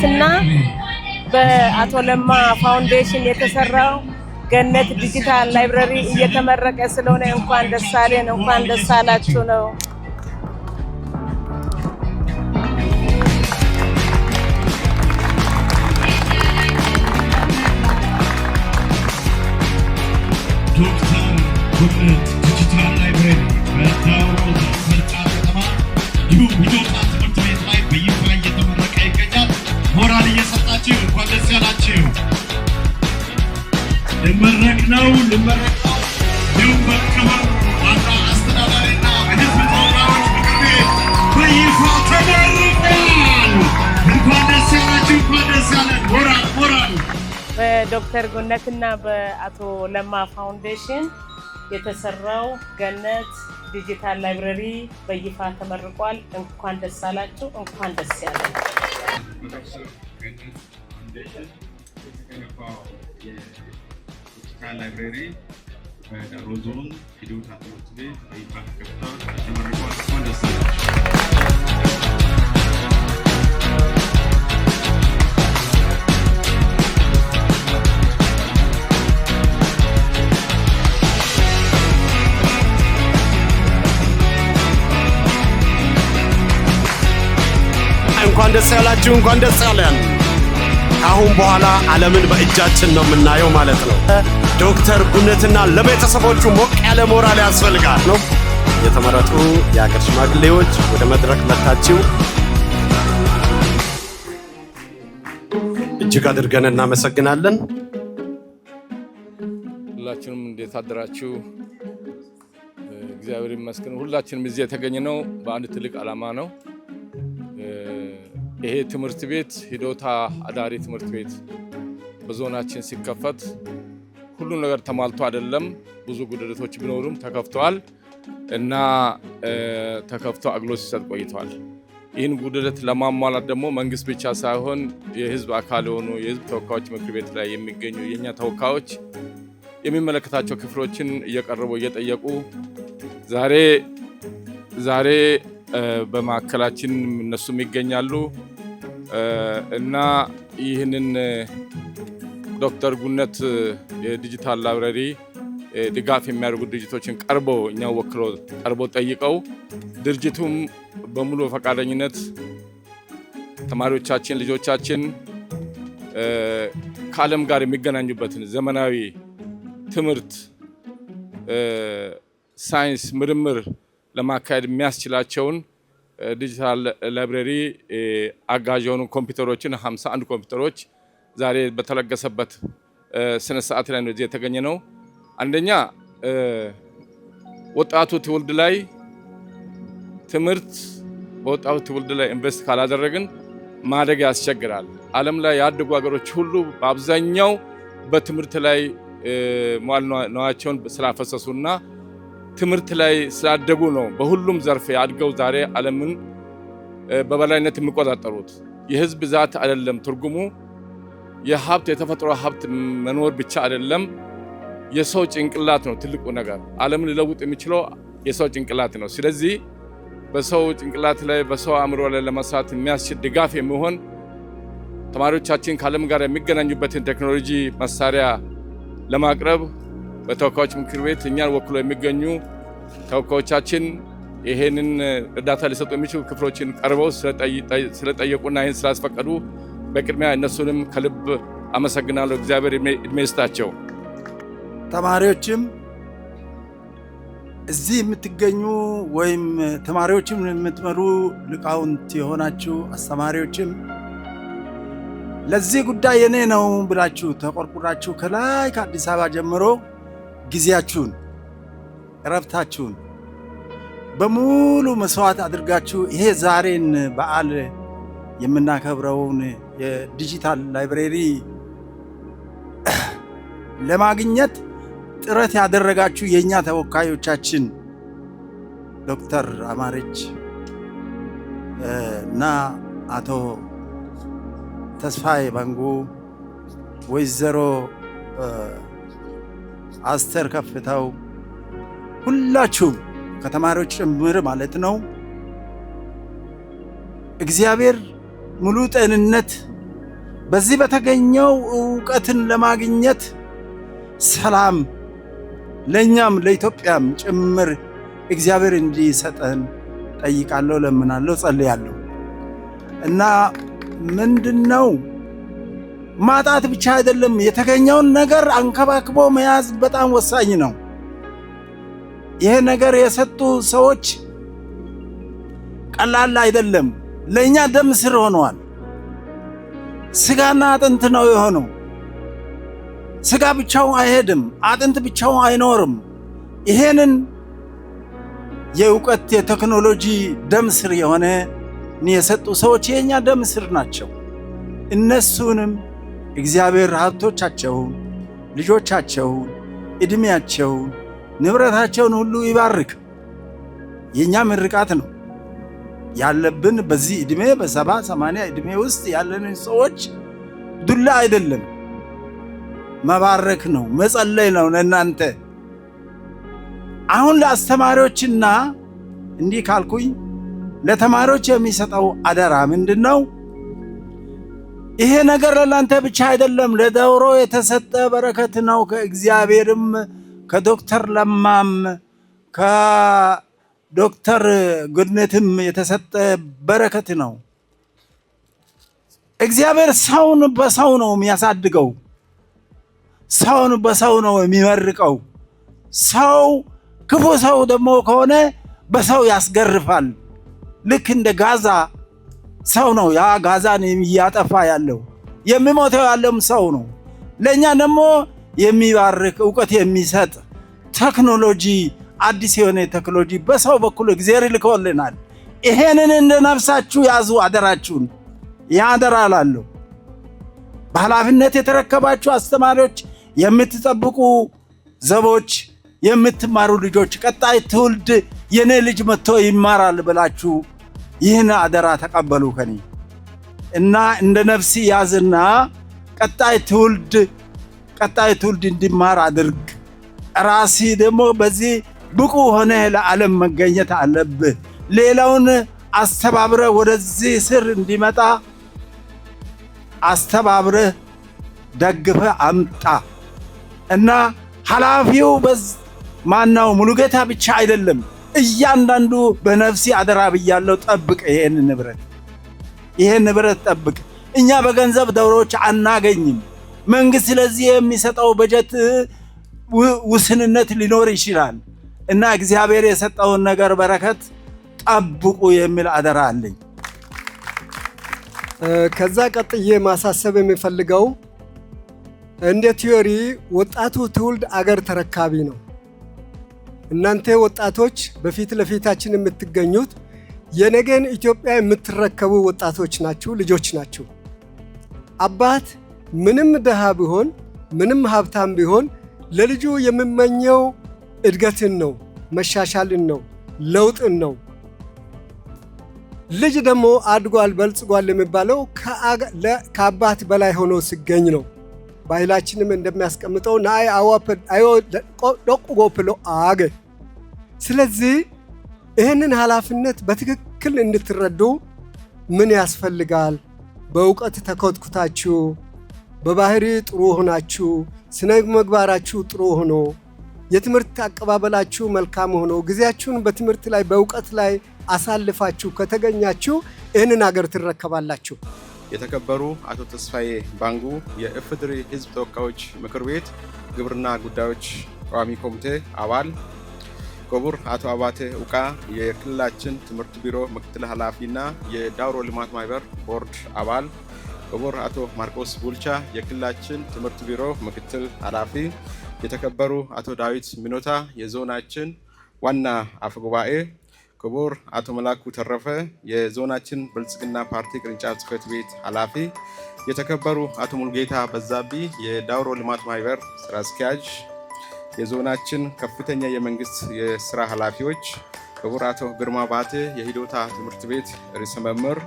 ጉነትና በአቶ ለማ ፋውንዴሽን የተሰራው ገነት ዲጂታል ላይብረሪ እየተመረቀ ስለሆነ እንኳን ደስ አለን፣ እንኳን ደስ አላችሁ ነው። ዶክተር ጉነት ዲጂታል ላይብረሪ በዳውሮ ምርጫ ከተማ ሂዶታ ትምህርት ቤት ላይ በይፋ እየተመረቀ ይገኛል። ሞራል እየሰጣችሁ እንኳን ደስ ያላችሁ። ልመረቅ ነው። ይኸው በክብር ዋና አስተዳዳሪና በህዝብ ተወካዮች ምክር ቤት በይፋ ተመርቋል። እንኳን ደስ ያላችሁ፣ እንኳን ደስ ያለን። ሞራል በዶክተር ጉነትና በአቶ ለማ ፋውንዴሽን የተሰራው ገነት ዲጂታል ላይብረሪ በይፋ ተመርቋል። እንኳን ደስ አላችሁ፣ እንኳን ደስ ያለን። ዲጂታል ላይብረሪ በዳውሮ ዞን ሂዶታ ትምህርት ቤት በይፋ ተመርቋል። እንኳን ደስ ያላችሁ። እንኳን ደስ ያላችሁ፣ እንኳን ደስ ያለን። አሁን በኋላ ዓለምን በእጃችን ነው የምናየው ማለት ነው። ዶክተር ጉነትና ለቤተሰቦቹ ሞቅ ያለ ሞራል ያስፈልጋል ነው። የተመረጡ የሀገር ሽማግሌዎች ወደ መድረክ መጣችሁ እጅግ አድርገን እናመሰግናለን። ሁላችንም እንዴት አደራችሁ? እግዚአብሔር ይመስገን። ሁላችንም እዚህ የተገኘነው በአንድ ትልቅ ዓላማ ነው። ይሄ ትምህርት ቤት ሂዶታ አዳሪ ትምህርት ቤት በዞናችን ሲከፈት ሁሉ ነገር ተሟልቶ አይደለም። ብዙ ጉድለቶች ቢኖሩም ተከፍተዋል እና ተከፍቶ አገልግሎት ሲሰጥ ቆይተዋል። ይህን ጉድለት ለማሟላት ደግሞ መንግስት ብቻ ሳይሆን የህዝብ አካል የሆኑ የህዝብ ተወካዮች ምክር ቤት ላይ የሚገኙ የኛ ተወካዮች የሚመለከታቸው ክፍሎችን እየቀረቡ እየጠየቁ ዛሬ በማዕከላችን እነሱም ይገኛሉ እና ይህንን ዶክተር ጉነት የዲጂታል ላይብረሪ ድጋፍ የሚያደርጉ ድርጅቶችን ቀርበው እኛው ወክለው ቀርበው ጠይቀው ድርጅቱም በሙሉ ፈቃደኝነት ተማሪዎቻችን ልጆቻችን ከዓለም ጋር የሚገናኙበትን ዘመናዊ ትምህርት ሳይንስ ምርምር ለማካሄድ የሚያስችላቸውን ዲጂታል ላይብረሪ አጋዥ የሆኑ ኮምፒውተሮችን 51 ኮምፒውተሮች ዛሬ በተለገሰበት ስነ ስርዓት ላይ ነው የተገኘ ነው። አንደኛ ወጣቱ ትውልድ ላይ ትምህርት በወጣቱ ትውልድ ላይ ኢንቨስት ካላደረግን ማደግ ያስቸግራል። ዓለም ላይ ያደጉ ሀገሮች ሁሉ በአብዛኛው በትምህርት ላይ መዋዕለ ንዋያቸውን ስላፈሰሱና ትምህርት ላይ ስላደጉ ነው በሁሉም ዘርፍ ያድገው ዛሬ ዓለምን በበላይነት የሚቆጣጠሩት። የህዝብ ብዛት አይደለም ትርጉሙ፣ የሀብት የተፈጥሮ ሀብት መኖር ብቻ አይደለም፣ የሰው ጭንቅላት ነው ትልቁ ነገር። ዓለምን ሊለውጥ የሚችለው የሰው ጭንቅላት ነው። ስለዚህ በሰው ጭንቅላት ላይ በሰው አእምሮ ላይ ለመስራት የሚያስችል ድጋፍ የሚሆን ተማሪዎቻችን ከዓለም ጋር የሚገናኙበትን ቴክኖሎጂ መሳሪያ ለማቅረብ በተወካዮች ምክር ቤት እኛን ወክሎ የሚገኙ ተወካዮቻችን ይሄንን እርዳታ ሊሰጡ የሚችሉ ክፍሎችን ቀርበው ስለጠየቁና ይህን ስላስፈቀዱ በቅድሚያ እነሱንም ከልብ አመሰግናለሁ። እግዚአብሔር እድሜ ይስጣቸው። ተማሪዎችም እዚህ የምትገኙ ወይም ተማሪዎችም የምትመሩ ሊቃውንት የሆናችሁ አስተማሪዎችም ለዚህ ጉዳይ የኔ ነው ብላችሁ ተቆርቁራችሁ ከላይ ከአዲስ አበባ ጀምሮ ጊዜያችሁን እረፍታችሁን በሙሉ መስዋዕት አድርጋችሁ ይሄ ዛሬን በዓል የምናከብረውን የዲጂታል ላይብረሪ ለማግኘት ጥረት ያደረጋችሁ የኛ ተወካዮቻችን ዶክተር አማረች እና አቶ ተስፋዬ ባንጉ፣ ወይዘሮ አስተር ከፍታው፣ ሁላችሁም ከተማሪዎች ጭምር ማለት ነው። እግዚአብሔር ሙሉ ጤንነት በዚህ በተገኘው ዕውቀትን ለማግኘት ሰላም ለኛም ለኢትዮጵያም ጭምር እግዚአብሔር እንዲሰጠን ጠይቃለሁ፣ ለምናለሁ፣ ጸልያለሁ። እና ምንድነው ማጣት ብቻ አይደለም፣ የተገኘውን ነገር አንከባክቦ መያዝ በጣም ወሳኝ ነው። ይሄ ነገር የሰጡ ሰዎች ቀላል አይደለም። ለኛ ደም ስር ሆነዋል። ስጋና አጥንት ነው የሆነው። ስጋ ብቻው አይሄድም፣ አጥንት ብቻው አይኖርም። ይሄንን የእውቀት የቴክኖሎጂ ደም ስር የሆነ የሰጡ ሰዎች የኛ ደም ስር ናቸው። እነሱንም እግዚአብሔር ሀብቶቻቸውን፣ ልጆቻቸውን፣ እድሜያቸውን፣ ንብረታቸውን ሁሉ ይባርክ። የኛ ምርቃት ነው ያለብን። በዚህ እድሜ በ70-80 እድሜ ውስጥ ያለንን ሰዎች ዱላ አይደለም፣ መባረክ ነው፣ መጸለይ ነው። ለእናንተ አሁን ለአስተማሪዎችና እንዲህ ካልኩኝ ለተማሪዎች የሚሰጠው አደራ ምንድነው? ይሄ ነገር ለእናንተ ብቻ አይደለም፣ ለዳውሮ የተሰጠ በረከት ነው። ከእግዚአብሔርም ከዶክተር ለማም ከዶክተር ጉድነትም የተሰጠ በረከት ነው። እግዚአብሔር ሰውን በሰው ነው የሚያሳድገው፣ ሰውን በሰው ነው የሚመርቀው። ሰው ክፉ ሰው ደግሞ ከሆነ በሰው ያስገርፋል። ልክ እንደ ጋዛ ሰው ነው ያ ጋዛን የሚያጠፋ ያለው፣ የሚሞተው ያለውም ሰው ነው። ለኛ ደግሞ የሚባርክ ዕውቀት የሚሰጥ ቴክኖሎጂ፣ አዲስ የሆነ ቴክኖሎጂ በሰው በኩል እግዚአብሔር ልኮልናል። ይሄንን እንደ ነፍሳችሁ ያዙ፣ አደራችሁን። ያደራ እላለሁ። በኃላፊነት የተረከባችሁ አስተማሪዎች፣ የምትጠብቁ ዘቦች፣ የምትማሩ ልጆች፣ ቀጣይ ትውልድ የኔ ልጅ መጥቶ ይማራል ብላችሁ ይህን አደራ ተቀበሉ ከኔ እና እንደ ነፍሲ ያዝና ቀጣይ ትውልድ እንዲማር አድርግ። ራሲ ደግሞ በዚህ ብቁ ሆነ ለዓለም መገኘት አለብህ። ሌላውን አስተባብረ ወደዚህ ስር እንዲመጣ አስተባብረ ደግፈ አምጣ እና ኃላፊው ማናው ሙሉጌታ ብቻ አይደለም። እያንዳንዱ በነፍሲ አደራ ብያለሁ። ጠብቅ፣ ይሄን ንብረት ጠብቅ። እኛ በገንዘብ ዳውሮዎች አናገኝም። መንግስት ስለዚህ የሚሰጠው በጀት ውስንነት ሊኖር ይችላል እና እግዚአብሔር የሰጠውን ነገር በረከት ጠብቁ የሚል አደራ አለኝ። ከዛ ቀጥዬ ማሳሰብ የሚፈልገው እንደ ቲዮሪ ወጣቱ ትውልድ አገር ተረካቢ ነው። እናንተ ወጣቶች በፊት ለፊታችን የምትገኙት የነገን ኢትዮጵያ የምትረከቡ ወጣቶች ናችሁ፣ ልጆች ናችሁ። አባት ምንም ደሃ ቢሆን ምንም ሀብታም ቢሆን ለልጁ የሚመኘው እድገትን ነው፣ መሻሻልን ነው፣ ለውጥን ነው። ልጅ ደግሞ አድጓል በልጽጓል የሚባለው ከአባት በላይ ሆኖ ሲገኝ ነው። ባህላችንም እንደሚያስቀምጠው ናይ አዮ ዶቁጎፕሎ አገ። ስለዚህ ይህንን ኃላፊነት በትክክል እንድትረዱ ምን ያስፈልጋል? በእውቀት ተኮትኩታችሁ፣ በባህሪ ጥሩ ሆናችሁ፣ ስነ ምግባራችሁ ጥሩ ሆኖ፣ የትምህርት አቀባበላችሁ መልካም ሆኖ፣ ጊዜያችሁን በትምህርት ላይ በእውቀት ላይ አሳልፋችሁ ከተገኛችሁ ይህንን ሀገር ትረከባላችሁ። የተከበሩ አቶ ተስፋዬ ባንጉ የኢፌዴሪ ሕዝብ ተወካዮች ምክር ቤት ግብርና ጉዳዮች ቋሚ ኮሚቴ አባል፣ ክቡር አቶ አባቴ ኡቃ የክልላችን ትምህርት ቢሮ ምክትል ኃላፊና የዳውሮ ልማት ማህበር ቦርድ አባል፣ ክቡር አቶ ማርቆስ ቡልቻ የክልላችን ትምህርት ቢሮ ምክትል ኃላፊ፣ የተከበሩ አቶ ዳዊት ሚኖታ የዞናችን ዋና አፈጉባኤ፣ ክቡር አቶ መላኩ ተረፈ የዞናችን ብልጽግና ፓርቲ ቅርንጫፍ ጽሕፈት ቤት ኃላፊ፣ የተከበሩ አቶ ሙልጌታ በዛቢ የዳውሮ ልማት ማህበር ስራ አስኪያጅ፣ የዞናችን ከፍተኛ የመንግስት የስራ ኃላፊዎች፣ ክቡር አቶ ግርማ ባቴ የሂዶታ ትምህርት ቤት ርዕሰ መምህር፣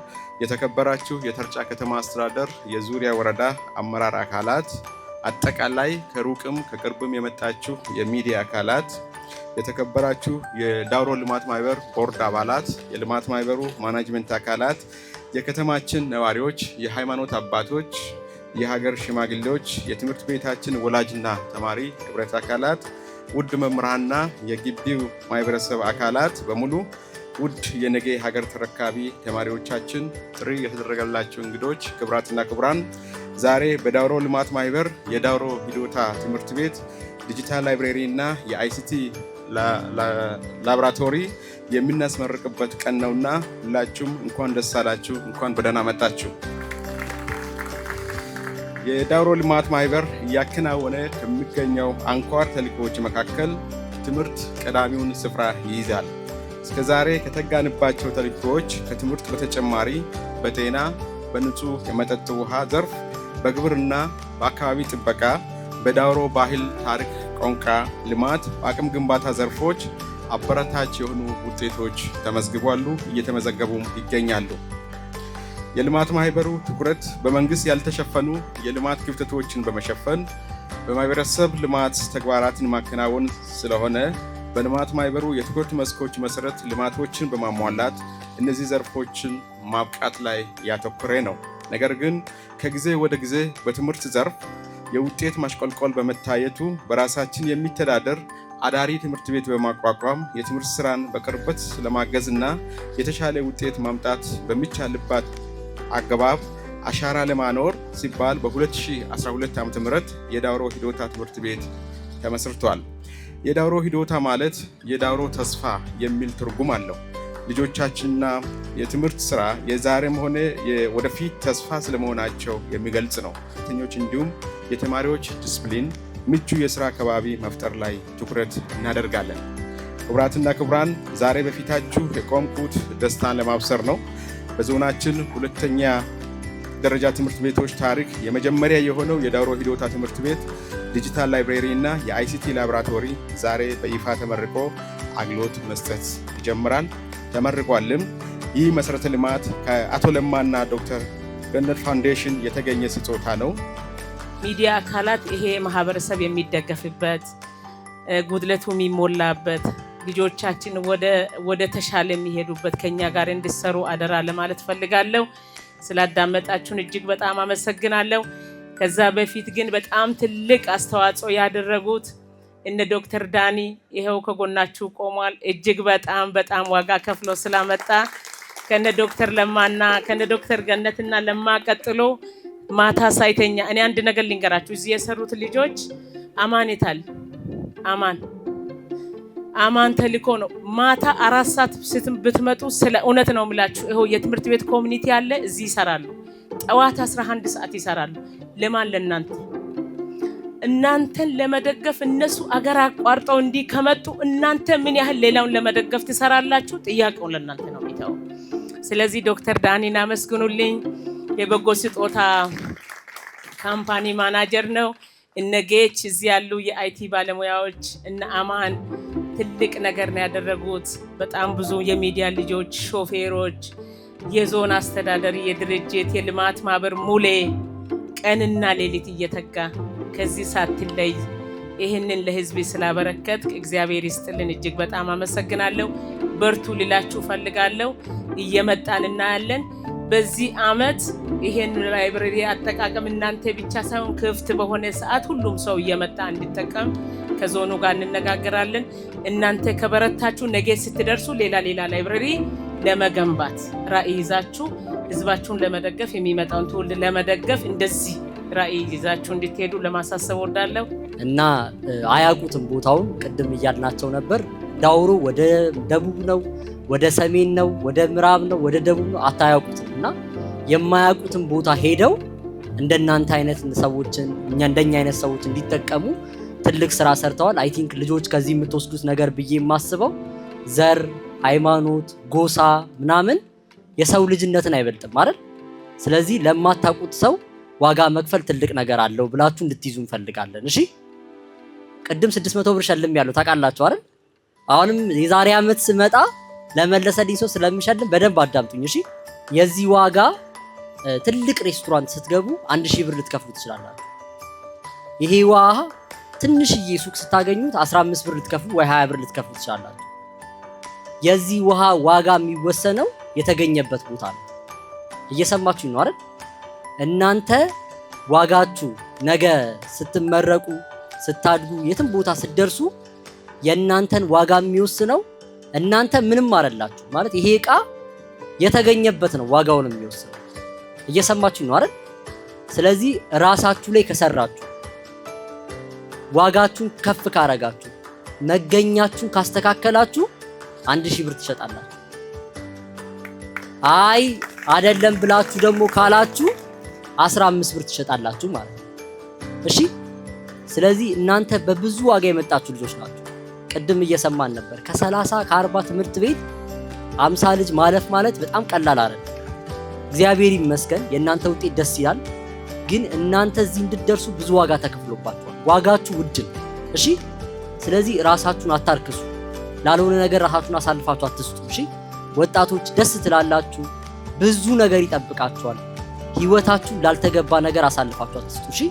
የተከበራችሁ የተርጫ ከተማ አስተዳደር የዙሪያ ወረዳ አመራር አካላት፣ አጠቃላይ ከሩቅም ከቅርብም የመጣችሁ የሚዲያ አካላት፣ የተከበራችሁ የዳውሮ ልማት ማህበር ቦርድ አባላት፣ የልማት ማህበሩ ማናጅመንት አካላት፣ የከተማችን ነዋሪዎች፣ የሃይማኖት አባቶች፣ የሀገር ሽማግሌዎች፣ የትምህርት ቤታችን ወላጅና ተማሪ ህብረት አካላት፣ ውድ መምህራንና የግቢው ማህበረሰብ አካላት በሙሉ፣ ውድ የነገ ሀገር ተረካቢ ተማሪዎቻችን፣ ጥሪ የተደረገላቸው እንግዶች፣ ክቡራትና ክቡራን፣ ዛሬ በዳውሮ ልማት ማህበር የዳውሮ ሂዶታ ትምህርት ቤት ዲጂታል ላይብሬሪ እና የአይሲቲ ላቦራቶሪ የምናስመርቅበት ቀን ነውና ሁላችሁም እንኳን ደስ አላችሁ፣ እንኳን በደህና መጣችሁ። የዳውሮ ልማት ማህበር እያከናወነ ከሚገኘው አንኳር ተልእኮዎች መካከል ትምህርት ቀዳሚውን ስፍራ ይይዛል። እስከዛሬ ከተጋንባቸው ተልእኮዎች ከትምህርት በተጨማሪ በጤና፣ በንጹህ የመጠጥ ውሃ ዘርፍ፣ በግብርና፣ በአካባቢ ጥበቃ፣ በዳውሮ ባህል፣ ታሪክ፣ ቋንቋ ልማት፣ በአቅም ግንባታ ዘርፎች አበረታች የሆኑ ውጤቶች ተመዝግቧሉ፣ እየተመዘገቡም ይገኛሉ። የልማት ማህበሩ ትኩረት በመንግስት ያልተሸፈኑ የልማት ክፍተቶችን በመሸፈን በማህበረሰብ ልማት ተግባራትን ማከናወን ስለሆነ በልማት ማህበሩ የትኩረት መስኮች መሰረት ልማቶችን በማሟላት እነዚህ ዘርፎችን ማብቃት ላይ ያተኮረ ነው። ነገር ግን ከጊዜ ወደ ጊዜ በትምህርት ዘርፍ የውጤት ማሽቆልቆል በመታየቱ በራሳችን የሚተዳደር አዳሪ ትምህርት ቤት በማቋቋም የትምህርት ስራን በቅርበት ለማገዝና የተሻለ ውጤት ማምጣት በሚቻልባት አገባብ አሻራ ለማኖር ሲባል በ2012 ዓ.ም የዳውሮ ሂዶታ ትምህርት ቤት ተመስርቷል። የዳውሮ ሂዶታ ማለት የዳውሮ ተስፋ የሚል ትርጉም አለው። ልጆቻችንና የትምህርት ስራ የዛሬም ሆነ የወደፊት ተስፋ ስለመሆናቸው የሚገልጽ ነው። ተኞች እንዲሁም የተማሪዎች ዲስፕሊን ምቹ የስራ አካባቢ መፍጠር ላይ ትኩረት እናደርጋለን። ክቡራትና ክቡራን፣ ዛሬ በፊታችሁ የቆምኩት ደስታን ለማብሰር ነው። በዞናችን ሁለተኛ ደረጃ ትምህርት ቤቶች ታሪክ የመጀመሪያ የሆነው የዳውሮ ሂዶታ ትምህርት ቤት ዲጂታል ላይብሬሪ እና የአይሲቲ ላቦራቶሪ ዛሬ በይፋ ተመርቆ አገልግሎት መስጠት ይጀምራል። ተመርቋልም። ይህ መሰረተ ልማት ከአቶ ለማና ዶክተር ገነት ፋውንዴሽን የተገኘ ስጦታ ነው። ሚዲያ አካላት ይሄ ማህበረሰብ የሚደገፍበት ጉድለቱ የሚሞላበት ልጆቻችን ወደ ተሻለ የሚሄዱበት ከኛ ጋር እንዲሰሩ አደራ ለማለት ፈልጋለሁ። ስላዳመጣችሁን እጅግ በጣም አመሰግናለሁ። ከዛ በፊት ግን በጣም ትልቅ አስተዋጽኦ ያደረጉት እነ ዶክተር ዳኒ ይሄው ከጎናችሁ ቆሟል። እጅግ በጣም ዋጋ ከፍሎ ስላመጣ ከነ ዶክተር ለማና ከነ ዶክተር ገነትና ለማ ቀጥሎ ማታ ሳይተኛ እኔ አንድ ነገር ልንገራችሁ። እዚህ የሰሩት ልጆች አማኔታል አማን ተልኮ ነው። ማታ 4 ሰዓት ብትመጡ ስለ እውነት ነው የምላችሁ። ይሄው የትምህርት ቤት ኮሚኒቲ አለ፣ እዚህ ይሰራሉ። ጠዋት 11 ሰዓት ይሰራሉ። ለማን? ለእናንተ። እናንተን ለመደገፍ እነሱ አገር አቋርጠው እንዲህ ከመጡ እናንተ ምን ያህል ሌላውን ለመደገፍ ትሰራላችሁ? ጥያቄው ለእናንተ ነው የሚተው። ስለዚህ ዶክተር ዳኒን አመስግኑልኝ። የበጎ ስጦታ ካምፓኒ ማናጀር ነው። እነ ጌች እዚህ ያሉ የአይቲ ባለሙያዎች እነ አማን ትልቅ ነገር ነው ያደረጉት። በጣም ብዙ የሚዲያ ልጆች፣ ሾፌሮች፣ የዞን አስተዳደሪ፣ የድርጅት የልማት ማህበር ሙሌ ቀንና ሌሊት እየተጋ ከዚህ ሳትለይ ይህንን ለህዝብ ስላበረከት እግዚአብሔር ይስጥልን። እጅግ በጣም አመሰግናለሁ። በርቱ ልላችሁ ፈልጋለሁ። እየመጣን እናያለን። በዚህ አመት ይሄን ላይብረሪ አጠቃቀም እናንተ ብቻ ሳይሆን ክፍት በሆነ ሰዓት ሁሉም ሰው እየመጣ እንዲጠቀም ከዞኑ ጋር እንነጋገራለን። እናንተ ከበረታችሁ ነገ ስትደርሱ ሌላ ላይብረሪ ለመገንባት ራዕይ ይዛችሁ ህዝባችሁን ለመደገፍ የሚመጣውን ትውልድ ለመደገፍ እንደዚህ ራዕይ ይዛችሁ እንድትሄዱ ለማሳሰብ ወዳለሁ እና አያውቁትም ቦታውን። ቅድም እያልናቸው ነበር። ዳውሮ ወደ ደቡብ ነው፣ ወደ ሰሜን ነው፣ ወደ ምዕራብ ነው፣ ወደ ደቡብ ነው። አታያውቁትም እና የማያውቁትን ቦታ ሄደው እንደናንተ አይነት ሰዎችን እንደኛ አይነት ሰዎች እንዲጠቀሙ ትልቅ ስራ ሰርተዋል። አይ ቲንክ ልጆች ከዚህ የምትወስዱት ነገር ብዬ የማስበው ዘር፣ ሃይማኖት፣ ጎሳ ምናምን የሰው ልጅነትን አይበልጥም አይደል? ስለዚህ ለማታውቁት ሰው ዋጋ መክፈል ትልቅ ነገር አለው ብላችሁ እንድትይዙ እንፈልጋለን። እሺ፣ ቅድም 600 ብር ሸልም ያለው ታውቃላችሁ አይደል? አሁንም የዛሬ ዓመት ስመጣ ለመለሰልኝ ሰው ስለሚሸልም በደንብ አዳምጡኝ። እሺ፣ የዚህ ዋጋ ትልቅ ሬስቶራንት ስትገቡ 1000 ብር ልትከፍሉ ትችላላችሁ። ይሄ ዋጋ ትንሽዬ ሱቅ ስታገኙት 15 ብር ልትከፍሉ ወይ 20 ብር ልትከፍሉ ትችላላችሁ። የዚህ ውሃ ዋጋ የሚወሰነው የተገኘበት ቦታ ነው። እየሰማችሁ ነው አይደል? እናንተ ዋጋችሁ ነገ ስትመረቁ ስታድጉ የትም ቦታ ስትደርሱ የእናንተን ዋጋ የሚወስነው እናንተ ምንም አይደላችሁ ማለት ይሄ ዕቃ የተገኘበት ነው ዋጋውን የሚወስነው። እየሰማችሁ ነው አይደል? ስለዚህ ራሳችሁ ላይ ከሰራችሁ ዋጋችሁን ከፍ ካረጋችሁ መገኛችሁን ካስተካከላችሁ 1000 ብር ትሸጣላችሁ። አይ አይደለም ብላችሁ ደግሞ ካላችሁ 15 ብር ትሸጣላችሁ ማለት ነው። እሺ ስለዚህ እናንተ በብዙ ዋጋ የመጣችሁ ልጆች ናችሁ። ቅድም እየሰማን ነበር ከ30 ከ40 ትምህርት ቤት 50 ልጅ ማለፍ ማለት በጣም ቀላል አይደለም። እግዚአብሔር ይመስገን የእናንተ ውጤት ደስ ይላል። ግን እናንተ እዚህ እንድትደርሱ ብዙ ዋጋ ተከፍሎባችኋል። ዋጋችሁ ውድ ነው። እሺ ስለዚህ ራሳችሁን አታርክሱ። ላልሆነ ነገር ራሳችሁን አሳልፋችሁ አትስጡ። እሺ ወጣቶች ደስ ትላላችሁ። ብዙ ነገር ይጠብቃችኋል። ህይወታችሁ ላልተገባ ነገር አሳልፋችሁ አትስጡ። እሺ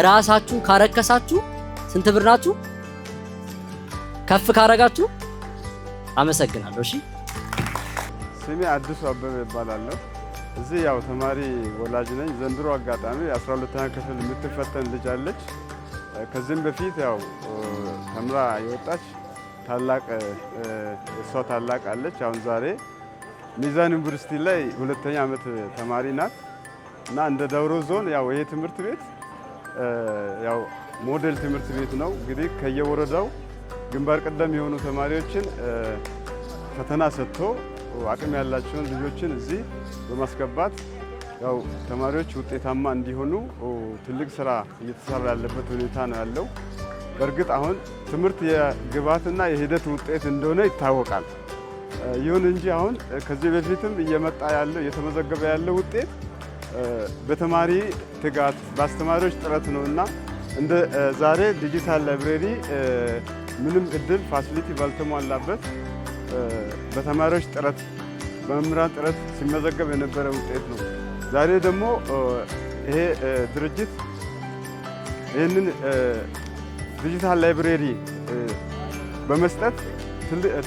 ራሳችሁን ካረከሳችሁ ስንት ብር ናችሁ? ከፍ ካረጋችሁ አመሰግናለሁ። እሺ ስሜ አዲሱ አበበ ይባላለሁ። እዚህ ያው ተማሪ ወላጅ ነኝ። ዘንድሮ አጋጣሚ 12ኛ ክፍል የምትፈተን ልጅ አለች። ከዚህም በፊት ያው ተምራ የወጣች ታላቅ እሷ ታላቅ አለች። አሁን ዛሬ ሚዛን ዩኒቨርሲቲ ላይ 2ኛ ዓመት ተማሪ ናት እና እንደ ዳውሮ ዞን ያው ይሄ ትምህርት ቤት ያው ሞዴል ትምህርት ቤት ነው። እንግዲህ ከየወረዳው ግንባር ቀደም የሆኑ ተማሪዎችን ፈተና ሰጥቶ አቅም ያላቸውን ልጆችን እዚህ በማስገባት ያው ተማሪዎች ውጤታማ እንዲሆኑ ትልቅ ስራ እየተሰራ ያለበት ሁኔታ ነው ያለው። በእርግጥ አሁን ትምህርት የግብዓትና የሂደት ውጤት እንደሆነ ይታወቃል። ይሁን እንጂ አሁን ከዚህ በፊትም እየመጣ ያለው እየተመዘገበ ያለው ውጤት በተማሪ ትጋት በአስተማሪዎች ጥረት ነው እና እንደ ዛሬ ዲጂታል ላይብሬሪ ምንም እድል ፋሲሊቲ ባልተሟላበት በተማሪዎች ጥረት በመምህራን ጥረት ሲመዘገብ የነበረ ውጤት ነው። ዛሬ ደግሞ ይሄ ድርጅት ይህንን ዲጂታል ላይብሬሪ በመስጠት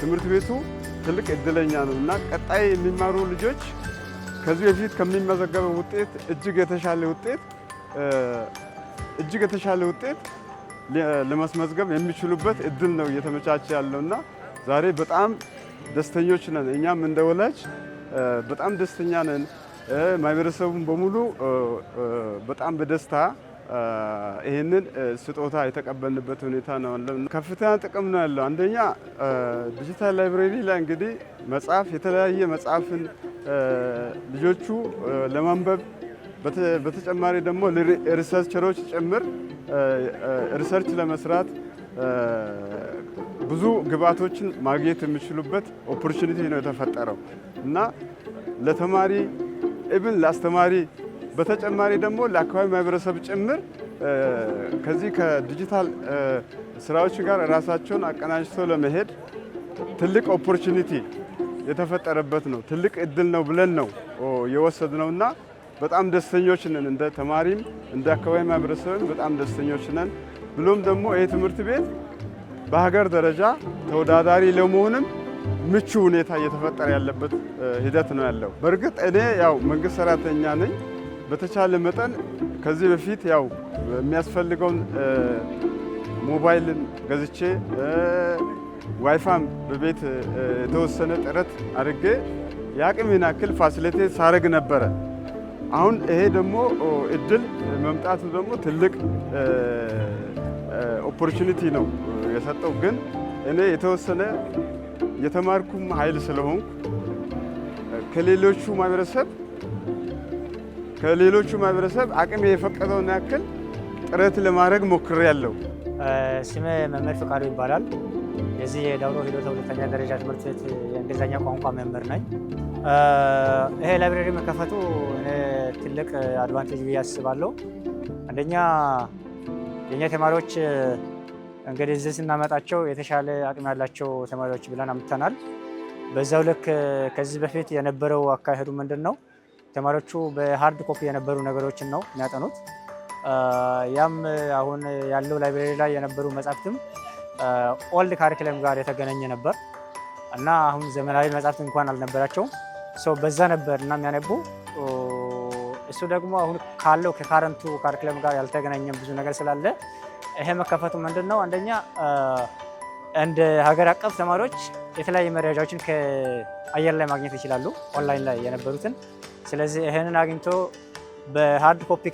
ትምህርት ቤቱ ትልቅ እድለኛ ነው እና ቀጣይ የሚማሩ ልጆች ከዚህ በፊት ከሚመዘገበው ውጤት እጅግ የተሻለ ውጤት ለማስመዝገብ የሚችሉበት እድል ነው እየተመቻቸ ያለውና ዛሬ በጣም ደስተኞች ነን። እኛም እንደ ወላጅ በጣም ደስተኛ ነን። ማህበረሰቡን በሙሉ በጣም በደስታ ይህንን ስጦታ የተቀበልንበት ሁኔታ ነው ያለው። ከፍተኛ ጥቅም ነው ያለው። አንደኛ ዲጂታል ላይብሬሪ ላይ እንግዲህ መጽሐፍ የተለያየ መጽሐፍን ልጆቹ ለማንበብ በተጨማሪ ደግሞ ሪሰርቸሮች ጭምር ሪሰርች ለመስራት ብዙ ግብዓቶችን ማግኘት የሚችሉበት ኦፖርቹኒቲ ነው የተፈጠረው እና ለተማሪ ኢቭን ለአስተማሪ በተጨማሪ ደግሞ ለአካባቢ ማህበረሰብ ጭምር ከዚህ ከዲጂታል ስራዎች ጋር ራሳቸውን አቀናጅተው ለመሄድ ትልቅ ኦፖርቹኒቲ የተፈጠረበት ነው። ትልቅ እድል ነው ብለን ነው የወሰድነውና በጣም ደስተኞች ነን። እንደ ተማሪም እንደ አካባቢ ማህበረሰብም በጣም ደስተኞች ነን። ብሎም ደግሞ ይህ ትምህርት ቤት በሀገር ደረጃ ተወዳዳሪ ለመሆንም ምቹ ሁኔታ እየተፈጠረ ያለበት ሂደት ነው ያለው። በእርግጥ እኔ ያው መንግስት ሰራተኛ ነኝ። በተቻለ መጠን ከዚህ በፊት ያው የሚያስፈልገውን ሞባይልን ገዝቼ ዋይፋም በቤት የተወሰነ ጥረት አድርጌ የአቅሜን ያክል ፋሲሊቲ ሳረግ ነበረ። አሁን ይሄ ደግሞ እድል መምጣቱ ደግሞ ትልቅ ኦፖርቹኒቲ ነው የሰጠው። ግን እኔ የተወሰነ የተማርኩም ኃይል ስለሆንኩ ከሌሎቹ ማህበረሰብ አቅሜ የፈቀደውን ያክል ጥረት ለማድረግ ሞክሬያለሁ። ስሜ መምህር ፍቃዱ ይባላል። የዚህ የዳውሮ ሂዶታ ሁለተኛ ደረጃ ትምህርት ቤት የእንግሊዝኛ ቋንቋ መምህር ነኝ። ይሄ ላይብሬሪ መከፈቱ እኔ ትልቅ አድቫንቴጅ ብዬ አስባለሁ። አንደኛ የኛ ተማሪዎች እንግዲህ እዚህ ስናመጣቸው የተሻለ አቅም ያላቸው ተማሪዎች ብለን አምጥተናል። በዛው ልክ ከዚህ በፊት የነበረው አካሄዱ ምንድን ነው? ተማሪዎቹ በሃርድ ኮፒ የነበሩ ነገሮችን ነው የሚያጠኑት። ያም አሁን ያለው ላይብሬሪ ላይ የነበሩ መጻሕፍትም ኦልድ ካሪክለም ጋር የተገናኘ ነበር እና አሁን ዘመናዊ መጻሕፍት እንኳን አልነበራቸውም። ሰው በዛ ነበር እና የሚያነቡ እሱ ደግሞ አሁን ካለው ከካረንቱ ካሪኩለም ጋር ያልተገናኘ ብዙ ነገር ስላለ ይሄ መከፈቱ ምንድነው አንደኛ እንደ ሀገር አቀፍ ተማሪዎች የተለያዩ መረጃዎችን ከአየር ላይ ማግኘት ይችላሉ፣ ኦንላይን ላይ የነበሩትን። ስለዚህ ይሄንን አግኝቶ በሃርድ ኮፒ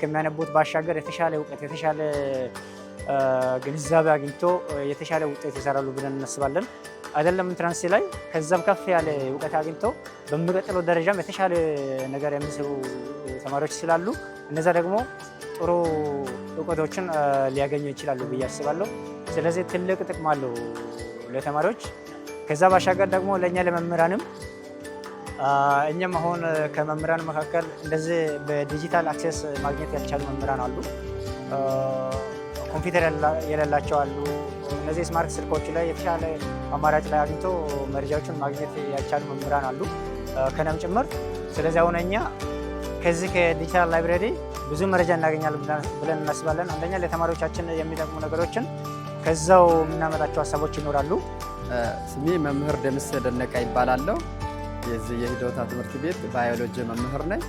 ከሚያነቡት ባሻገር የተሻለ እውቀት የተሻለ ግንዛቤ አግኝቶ የተሻለ ውጤት ይሰራሉ ብለን እናስባለን። አይደለም ኢንትራንስ ላይ ከዛም ከፍ ያለ እውቀት አግኝቶ በሚቀጥለው ደረጃም የተሻለ ነገር የሚሰሩ ተማሪዎች ስላሉ እነዛ ደግሞ ጥሩ እውቀቶችን ሊያገኙ ይችላሉ ብዬ አስባለሁ። ስለዚህ ትልቅ ጥቅም አለው ለተማሪዎች። ከዛ ባሻገር ደግሞ ለእኛ ለመምህራንም እኛም አሁን ከመምህራን መካከል እንደዚህ በዲጂታል አክሴስ ማግኘት ያልቻሉ መምህራን አሉ፣ ኮምፒውተር የሌላቸው አሉ። እነዚህ ስማርት ስልኮች ላይ የተሻለ አማራጭ ላይ አግኝቶ መረጃዎችን ማግኘት ያልቻሉ መምህራን አሉ ከነም ጭምር። ስለዚህ አሁን እኛ ከዚህ ከዲጂታል ላይብረሪ ብዙ መረጃ እናገኛለን ብለን እናስባለን። አንደኛ ለተማሪዎቻችን የሚጠቅሙ ነገሮችን ከዛው የምናመጣቸው ሀሳቦች ይኖራሉ። ስሜ መምህር ደምስ ደነቃ ይባላለሁ። የዚህ የሂዶታ ትምህርት ቤት ባዮሎጂ መምህር ነኝ።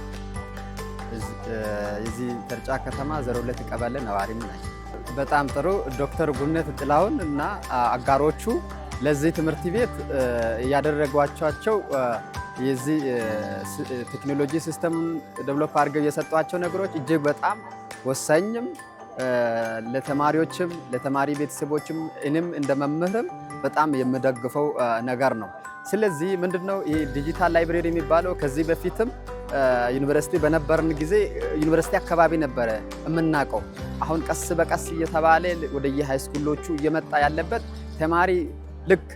የዚህ ተርጫ ከተማ 02 ቀበሌ ነዋሪም ነኝ። በጣም ጥሩ። ዶክተር ጉነት ጥላሁን እና አጋሮቹ ለዚህ ትምህርት ቤት ያደረጓቸው የዚህ ቴክኖሎጂ ሲስተም ዴቨሎፕ አድርገው የሰጧቸው ነገሮች እጅግ በጣም ወሳኝም ለተማሪዎችም ለተማሪ ቤተሰቦችም እኔም እንደ መምህርም በጣም የምደግፈው ነገር ነው። ስለዚህ ምንድነው ይሄ ዲጂታል ላይብረሪ የሚባለው ከዚህ በፊትም ዩኒቨርሲቲ በነበርን ጊዜ ዩኒቨርሲቲ አካባቢ ነበረ የምናውቀው። አሁን ቀስ በቀስ እየተባለ ወደ የሃይስኩሎቹ እየመጣ ያለበት ተማሪ ልክ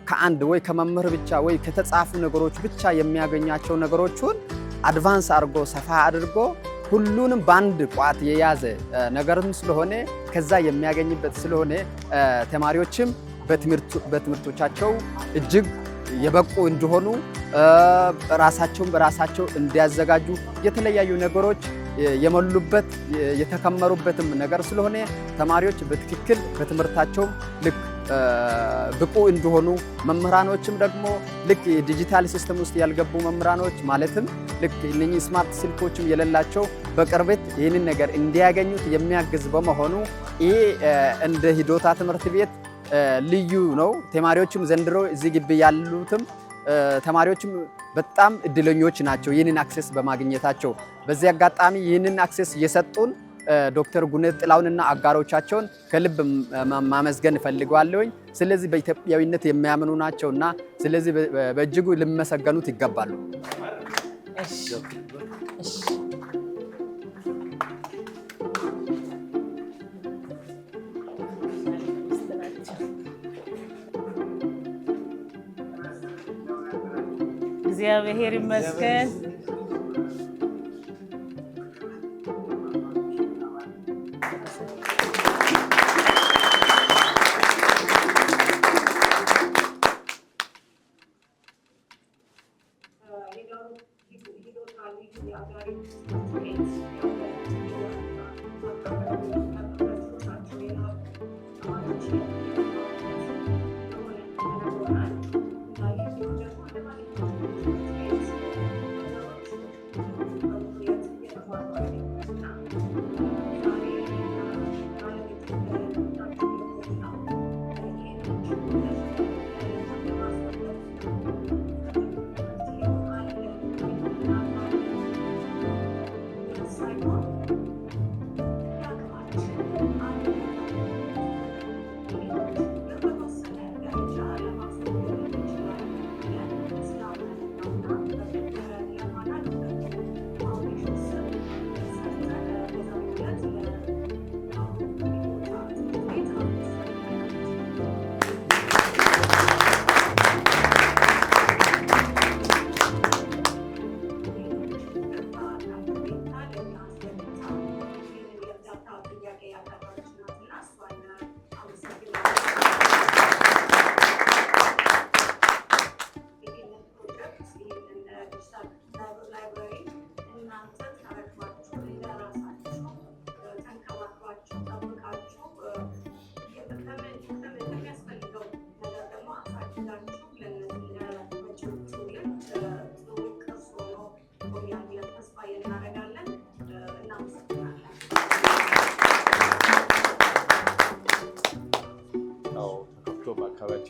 ከአንድ ወይ ከመምህር ብቻ ወይ ከተጻፉ ነገሮች ብቻ የሚያገኛቸው ነገሮችን አድቫንስ አድርጎ ሰፋ አድርጎ ሁሉንም በአንድ ቋት የያዘ ነገርም ስለሆነ ከዛ የሚያገኝበት ስለሆነ ተማሪዎችም በትምህርቶቻቸው እጅግ የበቁ እንዲሆኑ ራሳቸውን በራሳቸው እንዲያዘጋጁ የተለያዩ ነገሮች የሞሉበት የተከመሩበትም ነገር ስለሆነ ተማሪዎች በትክክል በትምህርታቸው ልክ ብቁ እንዲሆኑ መምህራኖችም ደግሞ ልክ የዲጂታል ሲስተም ውስጥ ያልገቡ መምህራኖች ማለትም ልክ እነኚህ ስማርት ስልኮችም የሌላቸው በቅርበት ይህንን ነገር እንዲያገኙት የሚያግዝ በመሆኑ ይሄ እንደ ሂዶታ ትምህርት ቤት ልዩ ነው። ተማሪዎችም ዘንድሮ እዚህ ግቢ ያሉትም ተማሪዎችም በጣም እድለኞች ናቸው ይህንን አክሰስ በማግኘታቸው። በዚህ አጋጣሚ ይህንን አክሰስ የሰጡን ዶክተር ጉነት ጥላሁንና አጋሮቻቸውን ከልብ ማመስገን እፈልጋለሁኝ። ስለዚህ በኢትዮጵያዊነት የሚያምኑ ናቸውና ስለዚህ በእጅጉ ሊመሰገኑት ይገባሉ። እግዚአብሔር ይመስገን።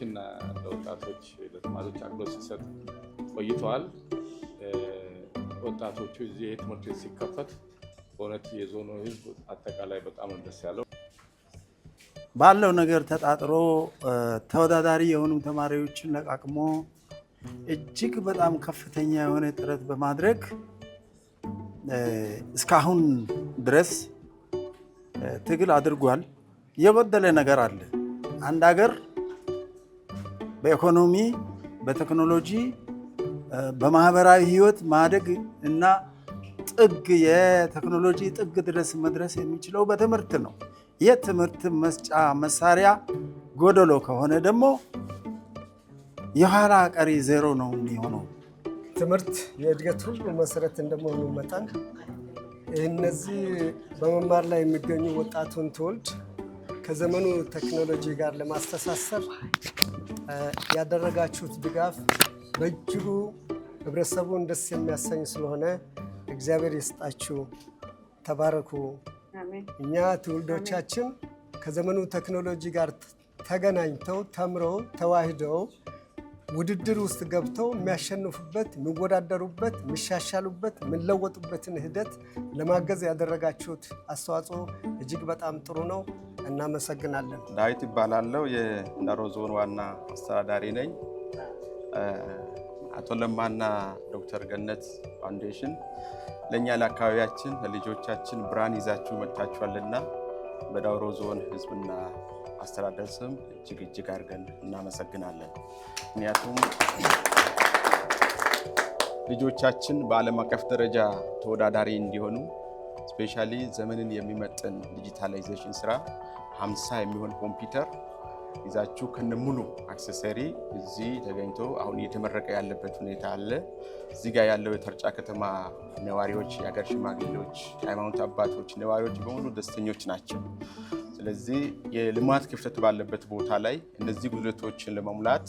ለልጆችና ለወጣቶች ለተማሪዎች አገልግሎት ሲሰጥ ቆይተዋል። ወጣቶቹ እዚህ ትምህርት ቤት ሲከፈት በእውነት የዞኑ ህዝብ አጠቃላይ በጣም ደስ ያለው ባለው ነገር ተጣጥሮ ተወዳዳሪ የሆኑ ተማሪዎችን ለቃቅሞ እጅግ በጣም ከፍተኛ የሆነ ጥረት በማድረግ እስካሁን ድረስ ትግል አድርጓል። የበደለ ነገር አለ። አንድ ሀገር በኢኮኖሚ፣ በቴክኖሎጂ፣ በማህበራዊ ህይወት ማደግ እና ጥግ የቴክኖሎጂ ጥግ ድረስ መድረስ የሚችለው በትምህርት ነው። የትምህርት መስጫ መሳሪያ ጎደሎ ከሆነ ደግሞ የኋላ ቀሪ ዜሮ ነው የሚሆነው። ትምህርት የእድገት ሁሉ መሰረት እንደመሆኑ መጠን እነዚህ በመማር ላይ የሚገኙ ወጣቱን ትውልድ ከዘመኑ ቴክኖሎጂ ጋር ለማስተሳሰር ያደረጋችሁት ድጋፍ በእጅጉ ህብረተሰቡን ደስ የሚያሰኝ ስለሆነ እግዚአብሔር ይስጣችሁ፣ ተባረኩ። እኛ ትውልዶቻችን ከዘመኑ ቴክኖሎጂ ጋር ተገናኝተው ተምረው ተዋህደው ውድድር ውስጥ ገብተው የሚያሸንፉበት፣ የሚወዳደሩበት፣ የሚሻሻሉበት፣ የሚለወጡበትን ሂደት ለማገዝ ያደረጋችሁት አስተዋጽኦ እጅግ በጣም ጥሩ ነው። እናመሰግናለን። ዳዊት ይባላለሁ። የዳውሮ ዞን ዋና አስተዳዳሪ ነኝ። አቶ ለማና ዶክተር ገነት ፋውንዴሽን ለእኛ ለአካባቢያችን ለልጆቻችን ብርሃን ይዛችሁ መጥታችኋልና በዳውሮ ዞን ህዝብና አስተዳደር ስም እጅግ አድርገን እናመሰግናለን። ምክንያቱም ልጆቻችን በዓለም አቀፍ ደረጃ ተወዳዳሪ እንዲሆኑ ስፔሻሊ ዘመንን የሚመጥን ዲጂታላይዜሽን ስራ 50 የሚሆን ኮምፒውተር ይዛችሁ ከነሙሉ አክሰሰሪ እዚህ ተገኝቶ አሁን እየተመረቀ ያለበት ሁኔታ አለ። እዚህ ጋር ያለው የተርጫ ከተማ ነዋሪዎች፣ የሀገር ሽማግሌዎች፣ የሃይማኖት አባቶች፣ ነዋሪዎች በሙሉ ደስተኞች ናቸው። ስለዚህ የልማት ክፍተት ባለበት ቦታ ላይ እነዚህ ጉድለቶችን ለመሙላት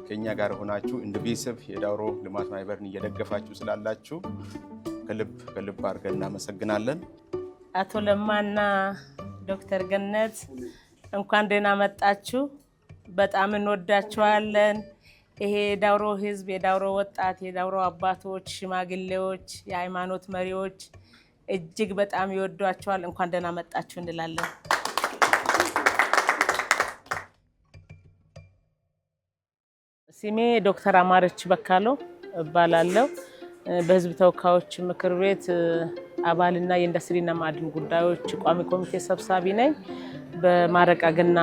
ከኛ ጋር ሆናችሁ እንደ ቤተሰብ የዳውሮ ልማት ማህበርን እየደገፋችሁ ስላላችሁ ከልብ አድርገን እናመሰግናለን። አቶ ለማና ዶክተር ገነት እንኳን ደህና መጣችሁ። በጣም እንወዳችኋለን። ይሄ የዳውሮ ህዝብ፣ የዳውሮ ወጣት፣ የዳውሮ አባቶች፣ ሽማግሌዎች፣ የሃይማኖት መሪዎች እጅግ በጣም ይወዷችኋል። እንኳን ደህና መጣችሁ እንላለን። ስሜ ዶክተር አማረች በካሎ እባላለሁ። በህዝብ ተወካዮች ምክር ቤት አባልና የኢንዱስትሪና ማዕድን ጉዳዮች ቋሚ ኮሚቴ ሰብሳቢ ነኝ። በማረቃገና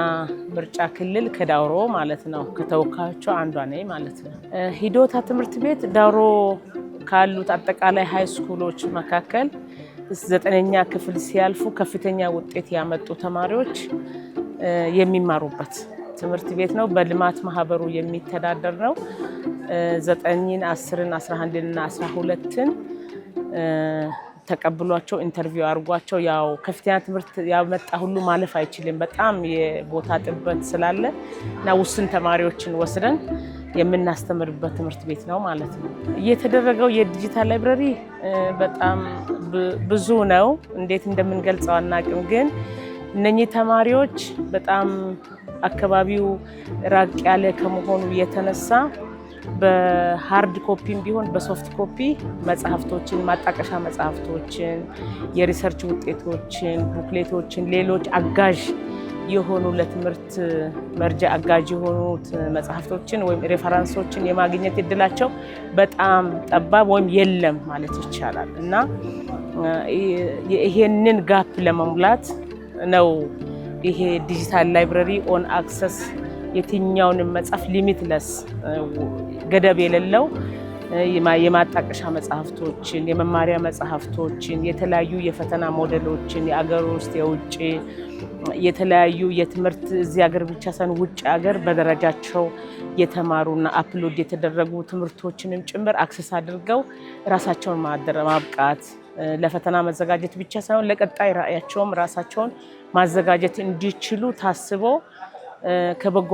ምርጫ ክልል ከዳውሮ ማለት ነው ከተወካዮቹ አንዷ ነኝ ማለት ነው። ሂዶታ ትምህርት ቤት ዳውሮ ካሉት አጠቃላይ ሃይ ስኩሎች መካከል 9ኛ ክፍል ሲያልፉ ከፍተኛ ውጤት ያመጡ ተማሪዎች የሚማሩበት ትምህርት ቤት ነው። በልማት ማህበሩ የሚተዳደር ነው። 9ን፣ 10ን፣ 11ን እና 12ን ተቀብሏቸው ኢንተርቪው አድርጓቸው ያው ከፍተኛ ትምህርት ያመጣ ሁሉ ማለፍ አይችልም። በጣም የቦታ ጥበት ስላለ እና ውስን ተማሪዎችን ወስደን የምናስተምርበት ትምህርት ቤት ነው ማለት ነው። እየተደረገው የዲጂታል ላይብረሪ በጣም ብዙ ነው። እንዴት እንደምንገልጸው አናውቅም። ግን እነኚህ ተማሪዎች በጣም አካባቢው ራቅ ያለ ከመሆኑ የተነሳ በሃርድ ኮፒም ቢሆን በሶፍት ኮፒ መጽሐፍቶችን፣ ማጣቀሻ መጽሐፍቶችን፣ የሪሰርች ውጤቶችን፣ ቡክሌቶችን፣ ሌሎች አጋዥ የሆኑ ለትምህርት መርጃ አጋዥ የሆኑት መጽሐፍቶችን ወይም ሬፈረንሶችን የማግኘት እድላቸው በጣም ጠባብ ወይም የለም ማለት ይቻላል እና ይሄንን ጋፕ ለመሙላት ነው ይሄ ዲጂታል ላይብረሪ ኦን አክሰስ የትኛውንም መጽሐፍ ሊሚትለስ ገደብ የሌለው የማጣቀሻ መጽሐፍቶችን፣ የመማሪያ መጽሐፍቶችን፣ የተለያዩ የፈተና ሞዴሎችን የአገር ውስጥ የውጭ የተለያዩ የትምህርት እዚህ ሀገር ብቻ ሳይሆን ውጭ ሀገር በደረጃቸው የተማሩና አፕሎድ የተደረጉ ትምህርቶችንም ጭምር አክሰስ አድርገው ራሳቸውን ማብቃት ለፈተና መዘጋጀት ብቻ ሳይሆን ለቀጣይ ራዕያቸውም ራሳቸውን ማዘጋጀት እንዲችሉ ታስቦ ከበጎ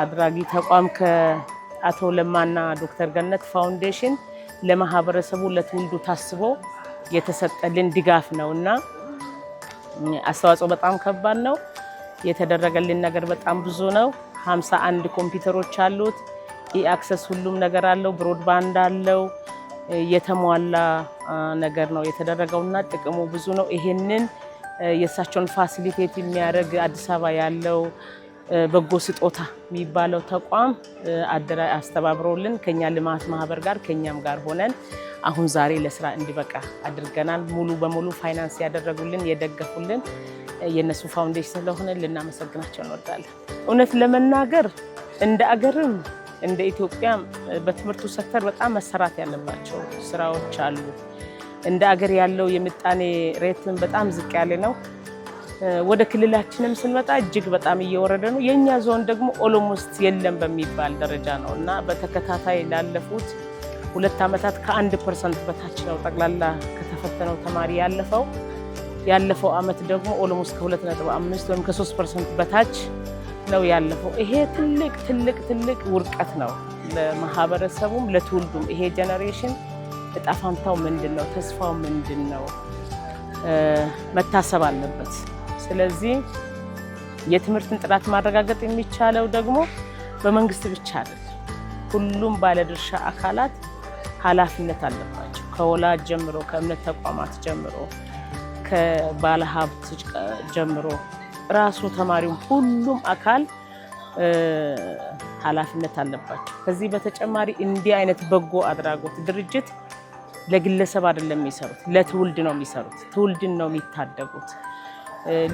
አድራጊ ተቋም ከአቶ ለማና ዶክተር ገነት ፋውንዴሽን ለማህበረሰቡ ለትውልዱ ታስቦ የተሰጠልን ድጋፍ ነውና አስተዋጽኦ በጣም ከባድ ነው። የተደረገልን ነገር በጣም ብዙ ነው። 51 ኮምፒውተሮች አሉት። አክሰስ ሁሉም ነገር አለው። ብሮድባንድ አለው። የተሟላ ነገር ነው የተደረገውና ጥቅሙ ብዙ ነው። ይሄንን የእሳቸውን ፋሲሊቴት የሚያደርግ አዲስ አበባ ያለው በጎ ስጦታ የሚባለው ተቋም አስተባብሮልን ከኛ ልማት ማህበር ጋር ከኛም ጋር ሆነን አሁን ዛሬ ለስራ እንዲበቃ አድርገናል። ሙሉ በሙሉ ፋይናንስ ያደረጉልን የደገፉልን የነሱ ፋውንዴሽን ስለሆነ ልናመሰግናቸው እንወዳለን። እውነት ለመናገር እንደ አገርም እንደ ኢትዮጵያ በትምህርቱ ሴክተር በጣም መሰራት ያለባቸው ስራዎች አሉ። እንደ አገር ያለው የምጣኔ ሬትን በጣም ዝቅ ያለ ነው። ወደ ክልላችንም ስንመጣ እጅግ በጣም እየወረደ ነው። የኛ ዞን ደግሞ ኦሎሞስት የለም በሚባል ደረጃ ነው እና በተከታታይ ላለፉት 2 ዓመታት ከ1% በታች ነው ጠቅላላ ከተፈተነው ተማሪ ያለፈው ዓመት ደግሞ ኦሎሞስት ከ2.5 ወይም ከ3% በታች ነው ያለፈው። ይሄ ትልቅ ውርቀት ነው ለማህበረሰቡም ለትውልዱም። ይሄ ጄኔሬሽን እጣ ፈንታው ምንድነው? ተስፋው ምንድነው? መታሰብ አለበት። ስለዚህ የትምህርትን ጥራት ማረጋገጥ የሚቻለው ደግሞ በመንግስት ብቻ አይደለም። ሁሉም ባለድርሻ አካላት ኃላፊነት አለባቸው። ከወላጅ ጀምሮ፣ ከእምነት ተቋማት ጀምሮ፣ ከባለሀብት ጀምሮ ራሱ ተማሪው ሁሉም አካል ኃላፊነት አለባቸው። ከዚህ በተጨማሪ እንዲህ አይነት በጎ አድራጎት ድርጅት ለግለሰብ አይደለም የሚሰሩት፣ ለትውልድ ነው የሚሰሩት። ትውልድን ነው የሚታደጉት።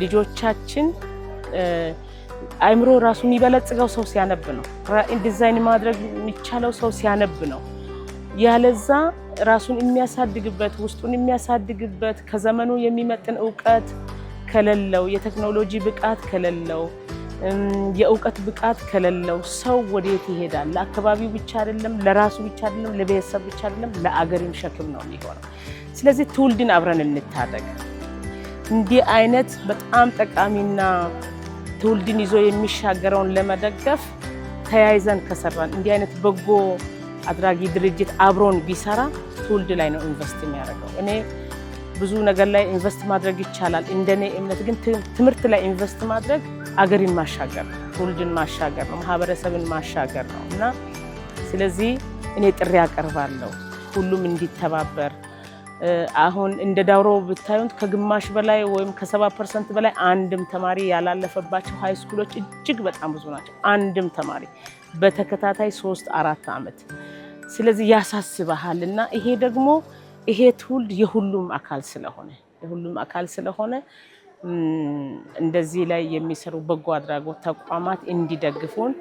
ልጆቻችን አይምሮ ራሱ የሚበለጽገው ሰው ሲያነብ ነው። ዲዛይን ማድረግ የሚቻለው ሰው ሲያነብ ነው። ያለዛ ራሱን የሚያሳድግበት ውስጡን የሚያሳድግበት ከዘመኑ የሚመጥን እውቀት ከሌለው፣ የቴክኖሎጂ ብቃት ከሌለው፣ የእውቀት ብቃት ከሌለው ሰው ወዴት ይሄዳል? ለአካባቢው ብቻ አይደለም፣ ለራሱ ብቻ አይደለም፣ ለቤተሰብ ብቻ አይደለም፣ ለአገርም ሸክም ነው የሚሆነው። ስለዚህ ትውልድን አብረን እንታደግ። እንዲህ አይነት በጣም ጠቃሚና ትውልድን ይዞ የሚሻገረውን ለመደገፍ ተያይዘን ከሰራን እንዲህ አይነት በጎ አድራጊ ድርጅት አብሮን ቢሰራ ትውልድ ላይ ነው ኢንቨስት የሚያደርገው። እኔ ብዙ ነገር ላይ ኢንቨስት ማድረግ ይቻላል። እንደኔ እምነት ግን ትምህርት ላይ ኢንቨስት ማድረግ አገርን ማሻገር ነው፣ ትውልድን ማሻገር ነው፣ ማህበረሰብን ማሻገር ነው እና ስለዚህ እኔ ጥሪ አቀርባለሁ ሁሉም እንዲተባበር። አሁን እንደ ዳውሮ ብታዩት ከግማሽ በላይ ወይም ከ70% በላይ አንድም ተማሪ ያላለፈባቸው ሃይ ስኩሎች እጅግ በጣም ብዙ ናቸው። አንድም ተማሪ በተከታታይ 3-4 ዓመት። ስለዚህ ያሳስባሃል እና ይሄ ደግሞ ይሄ ትውልድ የሁሉም አካል ስለሆነ እንደዚህ ላይ የሚሰሩ በጎ አድራጎት ተቋማት እንዲደግፉን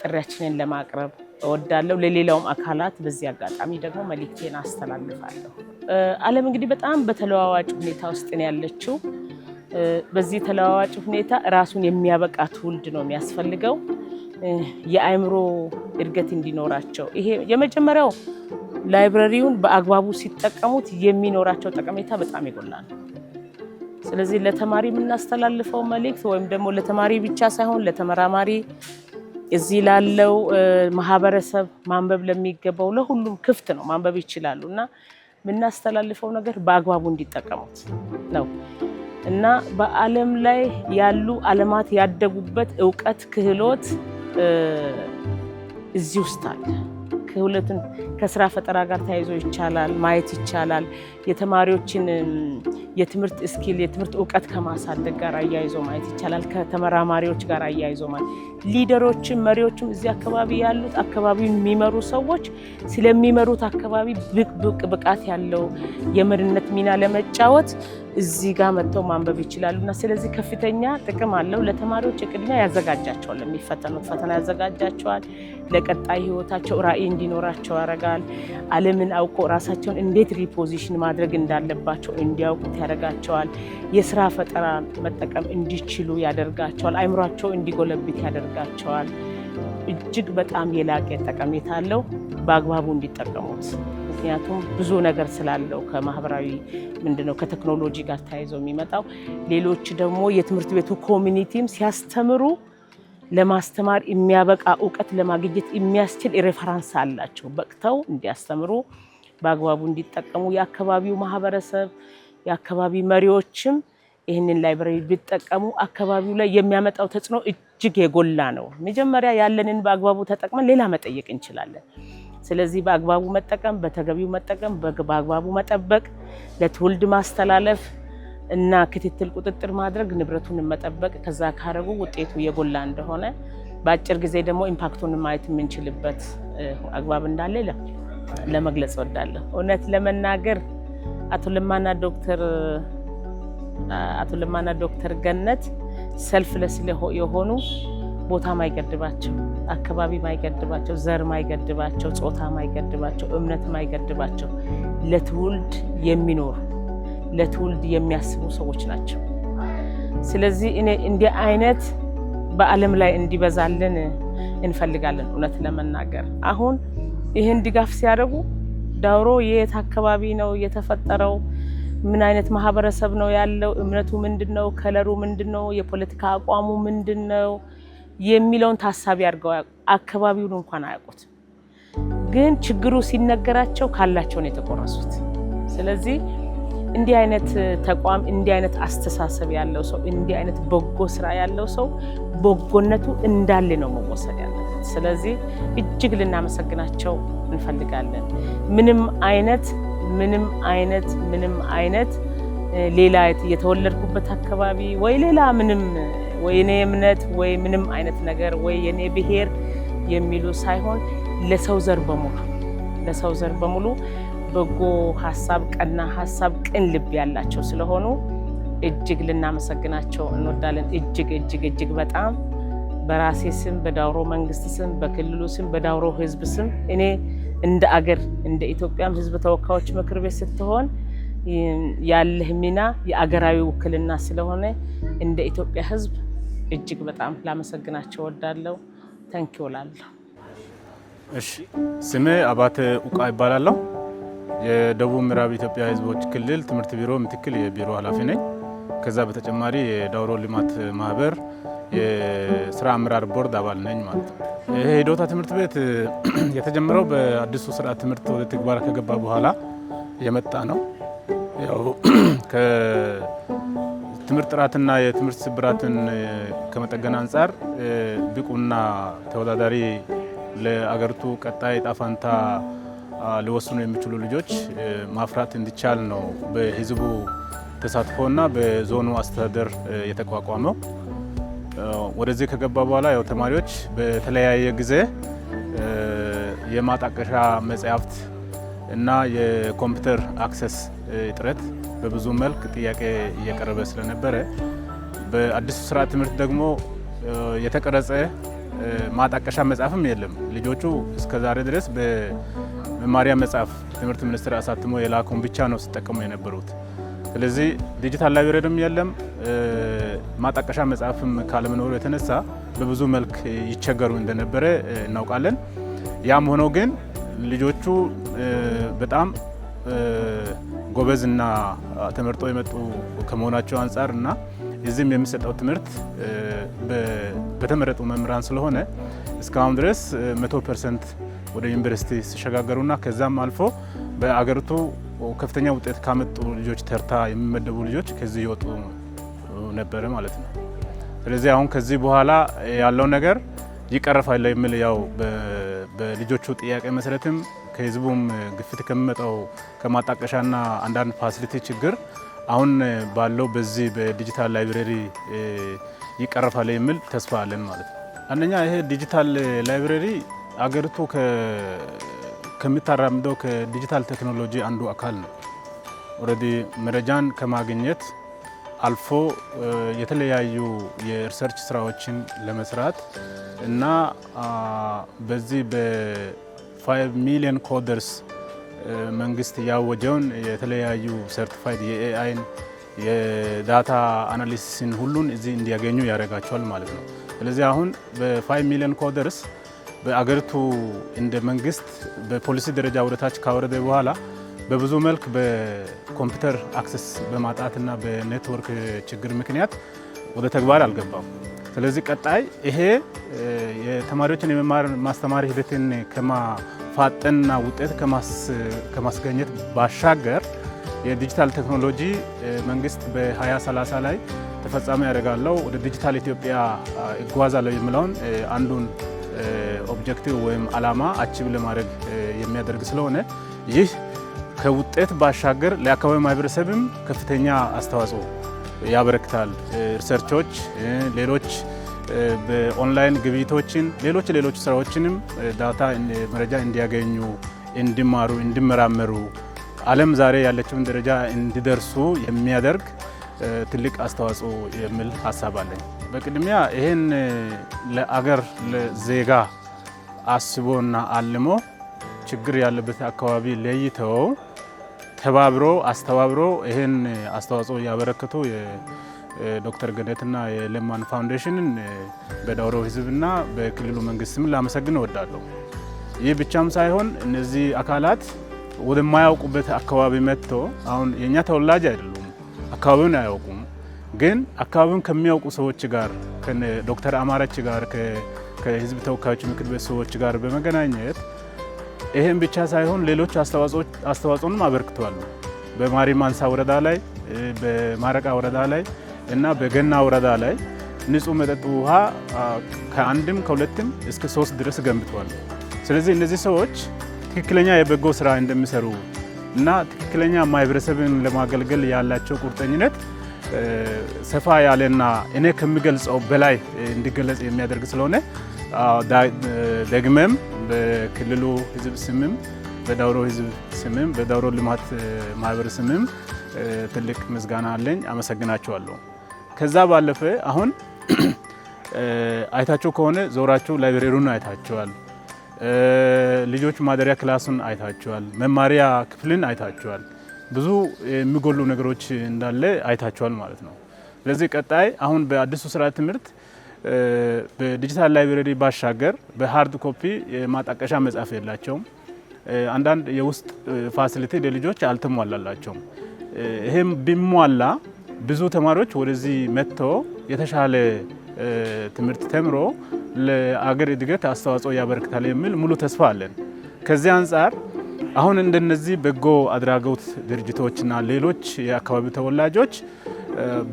ጥሪያችንን ለማቅረብ እወዳለሁ። ለሌላውም አካላት በዚህ አጋጣሚ ደግሞ መልእክቴን አስተላልፋለሁ። ዓለም እንግዲህ በጣም በተለዋዋጭ ሁኔታ ውስጥ ነው ያለችው። በዚህ ተለዋዋጭ ሁኔታ ራሱን የሚያበቃ ትውልድ ነው የሚያስፈልገው። የአእምሮ እድገት እንዲኖራቸው ይሄ የመጀመሪያው ላይብረሪውን በአግባቡ ሲጠቀሙት የሚኖራቸው ጠቀሜታ በጣም ይጎላል። ስለዚህ ለተማሪ የምናስተላልፈው መልእክት ወይም ደግሞ ለተማሪ ብቻ ሳይሆን ለተመራማሪ እዚህ ላለው ማህበረሰብ ማንበብ ለሚገባው ለሁሉም ክፍት ነው፣ ማንበብ ይችላሉ እና የምናስተላልፈው ነገር በአግባቡ እንዲጠቀሙት ነው እና በዓለም ላይ ያሉ ዓለማት ያደጉበት እውቀት ክህሎት እዚህ ውስጥ አለ። ክህሎትን ከስራ ፈጠራ ጋር ተያይዞ ይቻላል ማየት ይቻላል። የተማሪዎችን የትምህርት ስኪል የትምህርት እውቀት ከማሳደግ ጋር አያይዞ ማየት ይቻላል። ከተመራማሪዎች ጋር አያይዞ ማለት ሊደሮችም መሪዎችም እዚህ አካባቢ ያሉት አካባቢውን የሚመሩ ሰዎች ስለሚመሩት አካባቢ ብቃት ያለው የመሪነት ሚና ለመጫወት እዚህ ጋር መጥተው ማንበብ ይችላሉና ስለዚህ ከፍተኛ ጥቅም አለው። ለተማሪዎች ቅድሚያ ያዘጋጃቸዋል፣ ለሚፈተኑት ፈተና ያዘጋጃቸዋል። ለቀጣይ ህይወታቸው ራዕይ እንዲኖራቸው ያደርጋል። ዓለምን አውቀው ራሳቸውን እንዴት ሪፖዚሽን ማድረግ እንዳለባቸው እንዲያውቁት ያደርጋቸዋል። የስራ ፈጠራ መጠቀም እንዲችሉ ያደርጋቸዋል። አይምሯቸው እንዲጎለብት ያደርጋቸዋል። እጅግ በጣም የላቀ ጠቀሜታ አለው። በአግባቡ እንዲጠቀሙት። ምክንያቱም ብዙ ነገር ስላለው ከማህበራዊ ከቴክኖሎጂ ጋር ተያይዘው የሚመጣው ሌሎች ደግሞ የትምህርት ቤቱ ኮሚኒቲም ሲያስተምሩ ለማስተማር የሚያበቃ እውቀት ለማግኘት የሚያስችል ሬፈረንስ አላቸው። በቅተው እንዲያስተምሩ በአግባቡ እንዲጠቀሙ የአካባቢው ማህበረሰብ የአካባቢ መሪዎችም ይህንን ላይብረሪ ቢጠቀሙ አካባቢው ላይ የሚያመጣው ተጽዕኖ እጅግ የጎላ ነው። መጀመሪያ ያለንን በአግባቡ ተጠቅመን ሌላ መጠየቅ እንችላለን። ስለዚህ በአግባቡ መጠቀም፣ በተገቢው መጠቀም፣ በአግባቡ መጠበቅ፣ ለትውልድ ማስተላለፍ እና ክትትል ቁጥጥር ማድረግ፣ ንብረቱን መጠበቅ ከዛ ካረጉ ውጤቱ የጎላ እንደሆነ በአጭር ጊዜ ደግሞ ኢምፓክቱን ማየት የምንችልበት አግባብ እንዳለ ለመግለጽ ወዳለሁ። እውነት ለመናገር አቶ ለማና ዶክተር ገነት ሰልፍለስ የሆኑ ቦታ ማይገድባቸው፣ አካባቢ ማይገድባቸው፣ ዘር ማይገድባቸው፣ ጾታ ማይገድባቸው፣ እምነት ማይገድባቸው ለትውልድ የሚኖሩ ለትውልድ የሚያስቡ ሰዎች ናቸው። ስለዚህ እኔ እንዲህ አይነት በዓለም ላይ እንዲበዛልን እንፈልጋለን። እውነት ለመናገር አሁን ይህን ድጋፍ ሲያደርጉ ዳውሮ የት አካባቢ ነው የተፈጠረው? ምን አይነት ማህበረሰብ ነው ያለው? እምነቱ ምንድነው? ከለሩ ምንድነው? የፖለቲካ አቋሙ ምንድነው? የሚለውን ታሳቢ አድርገው አካባቢውን እንኳን አያውቁት። ግን ችግሩ ሲነገራቸው ካላቸው ነው የተቆረሱት። ስለዚህ እንዲህ አይነት ተቋም፣ እንዲህ አይነት አስተሳሰብ ያለው ሰው፣ እንዲህ አይነት በጎ ስራ ያለው ሰው በጎነቱ እንዳለ ነው መወሰድ ያለበት። ስለዚህ እጅግ ልናመሰግናቸው እንፈልጋለን። ምንም አይነት ሌላ የተወለድኩበት አካባቢ ወይ ሌላ ምንም ወይ የኔ እምነት ወይ ምንም አይነት ነገር ወይ የኔ ብሔር የሚሉ ሳይሆን ለሰው ዘር በሙሉ በጎ ሀሳብ፣ ቀና ሀሳብ፣ ቅን ልብ ያላቸው ስለሆኑ እጅግ ልናመሰግናቸው እንወዳለን። እጅግ በጣም በራሴ ስም፣ በዳውሮ መንግስት ስም፣ በክልሉ ስም፣ በዳውሮ ህዝብ ስም እኔ እንደ አገር እንደ ኢትዮጵያም ህዝብ ተወካዮች ምክር ቤት ስትሆን ያለህ ሚና የአገራዊ ውክልና ስለሆነ እንደ ኢትዮጵያ ህዝብ እጅግ በጣም ላመሰግናቸው እወዳለሁ። ታንኪዩ ላለሁ። እሺ፣ ስሜ አባተ ኡቃ ይባላለሁ። የደቡብ ምዕራብ ኢትዮጵያ ህዝቦች ክልል ትምህርት ቢሮ ምክትል የቢሮ ኃላፊ ነኝ። ከዛ በተጨማሪ የዳውሮ ልማት ማህበር የስራ አመራር ቦርድ አባል ነኝ ማለት ነው። ይሄ ዶታ ትምህርት ቤት የተጀመረው በአዲሱ ስርዓት ትምህርት ወደ ተግባር ከገባ በኋላ የመጣ ነው። ያው ከትምህርት ጥራትና የትምህርት ስብራትን ከመጠገን አንጻር ብቁና ተወዳዳሪ ለአገሪቱ ቀጣይ ዕጣ ፈንታ ሊወስኑ የሚችሉ ልጆች ማፍራት እንዲቻል ነው በህዝቡ ተሳትፎና በዞኑ አስተዳደር የተቋቋመው። ወደዚህ ከገባ በኋላ ያው ተማሪዎች በተለያየ ጊዜ የማጣቀሻ መጽሐፍት እና የኮምፒውተር አክሰስ እጥረት በብዙ መልክ ጥያቄ እየቀረበ ስለነበረ በአዲሱ ስርዓት ትምህርት ደግሞ የተቀረጸ ማጣቀሻ መጽሐፍም የለም። ልጆቹ እስከዛሬ ድረስ በመማሪያ መጽሐፍ ትምህርት ሚኒስቴር አሳትሞ የላከውን ብቻ ነው ሲጠቀሙ የነበሩት። ስለዚህ ዲጂታል ላይብረሪም የለም። ማጣቀሻ መጽሐፍም ካለመኖሩ የተነሳ በብዙ መልክ ይቸገሩ እንደነበረ እናውቃለን። ያም ሆኖ ግን ልጆቹ በጣም ጎበዝና ተመርጦ የመጡ ከመሆናቸው አንጻር እና እዚህም የሚሰጠው ትምህርት በተመረጡ መምህራን ስለሆነ እስካሁን ድረስ 100% ወደ ዩኒቨርሲቲ ሲሸጋገሩና ከዛም አልፎ በአገሪቱ ከፍተኛ ውጤት ካመጡ ልጆች ተርታ የሚመደቡ ልጆች ከዚህ ይወጡ ነበረ ማለት ነው። ስለዚህ አሁን ከዚህ በኋላ ያለው ነገር ይቀርፋል የሚል ያው በልጆቹ ጥያቄ መሰረትም ከህዝቡም ግፊት ከሚመጣው ከማጣቀሻና አንዳንድ ፋሲሊቲ ችግር አሁን ባለው በዚህ በዲጂታል ላይብረሪ ይቀርፋል የሚል ተስፋ አለን ማለት ነው። አንደኛ ይሄ ዲጂታል ላይብረሪ አገሪቱ ከሚታራምደው ከዲጂታል ቴክኖሎጂ አንዱ አካል ነው። ኦልሬዲ መረጃን ከማግኘት አልፎ የተለያዩ የሪሰርች ስራዎችን ለመስራት እና በዚህ በ5 ሚሊዮን ኮደርስ መንግስት ያወጀውን የተለያዩ ሰርቲፋይድ የኤአይን የዳታ አናሊሲስን ሁሉን እዚህ እንዲያገኙ ያደርጋቸዋል ማለት ነው። ስለዚህ አሁን በ5 ሚሊዮን ኮደርስ በአገሪቱ እንደ መንግስት በፖሊሲ ደረጃ ወደታች ካወረደ በኋላ በብዙ መልክ በኮምፒውተር አክሰስ በማጣትና በኔትወርክ ችግር ምክንያት ወደ ተግባር አልገባም። ስለዚህ ቀጣይ ይሄ የተማሪዎችን የመማር ማስተማር ሂደትን ከማፋጠንና ውጤት ከማስገኘት ባሻገር የዲጂታል ቴክኖሎጂ መንግስት በ2030 ላይ ተፈጻሚ ያደርጋለው ወደ ዲጂታል ኢትዮጵያ ይጓዛለው የሚለውን አንዱን ኦብጀክቲቭ ወይም አላማ አቺቭ ለማድረግ የሚያደርግ ስለሆነ ይህ ከውጤት ባሻገር ለአካባቢ ማህበረሰብም ከፍተኛ አስተዋጽኦ ያበረክታል። ሪሰርቾች፣ ሌሎች በኦንላይን ግብይቶችን፣ ሌሎች ስራዎችንም ዳታ መረጃ እንዲያገኙ፣ እንዲማሩ፣ እንዲመራመሩ ዓለም ዛሬ ያለችውን ደረጃ እንዲደርሱ የሚያደርግ ትልቅ አስተዋጽኦ የሚል ሀሳብ አለኝ። በቅድሚያ ይህን ለአገር ለዜጋ አስቦና አልሞ ችግር ያለበት አካባቢ ለይተው ተባብሮ አስተባብሮ ይህን አስተዋጽኦ ያበረከቱ የዶክተር ገነትና የለማን ፋውንዴሽንን በዳውሮ ህዝብና በክልሉ መንግስትም ላመሰግን እወዳለሁ። ይህ ብቻም ሳይሆን እነዚህ አካላት ወደማያውቁበት አካባቢ መጥቶ አሁን የኛ ተወላጅ አይደሉም፣ አካባቢውን አያውቁም። ግን አካባቢውን ከሚያውቁ ሰዎች ጋር ከዶክተር አማረች ጋር ከህዝብ ተወካዮች ምክር ቤት ሰዎች ጋር በመገናኘት ይሄን ብቻ ሳይሆን ሌሎች አስተዋጽኦንም አበርክተዋል። በማሪ ማንሳ ወረዳ ላይ፣ በማረቃ ወረዳ ላይ እና በገና ወረዳ ላይ ንጹህ መጠጥ ውሃ ከአንድም ከሁለትም እስከ 3 ድረስ ገንብተዋል። ስለዚህ እነዚህ ሰዎች ትክክለኛ የበጎ ስራ እንደሚሰሩ እና ትክክለኛ ማህበረሰብን ለማገልገል ያላቸው ቁርጠኝነት ሰፋ ያለና እኔ ከሚገልጸው በላይ እንዲገለጽ የሚያደርግ ስለሆነ ደግመም በክልሉ ህዝብ ስምም በዳውሮ ህዝብ ስምም በዳውሮ ልማት ማህበር ስምም ትልቅ ምስጋና አለኝ። አመሰግናቸዋለሁ። ከዛ ባለፈ አሁን አይታችሁ ከሆነ ዞራችሁ ላይብረሪውን አይታችኋል። ልጆች ማደሪያ ክላሱን አይታችኋል። መማሪያ ክፍልን አይታችኋል። ብዙ የሚጎሉ ነገሮች እንዳለ አይታችኋል ማለት ነው። ስለዚህ ቀጣይ አሁን በአዲሱ ስርዓተ ትምህርት በዲጂታል ላይብረሪ ባሻገር በሃርድ ኮፒ የማጣቀሻ መጻፍ የላቸውም። አንዳንድ የውስጥ ፋሲሊቲ ለልጆች አልተሟላላቸውም። ይሄም ቢሟላ ብዙ ተማሪዎች ወደዚህ መጥተው የተሻለ ትምህርት ተምሮ ለአገር እድገት አስተዋጽኦ ያበረክታል የሚል ሙሉ ተስፋ አለን። ከዚህ አንጻር አሁን እንደነዚህ በጎ አድራጎት ድርጅቶችና ሌሎች የአካባቢው ተወላጆች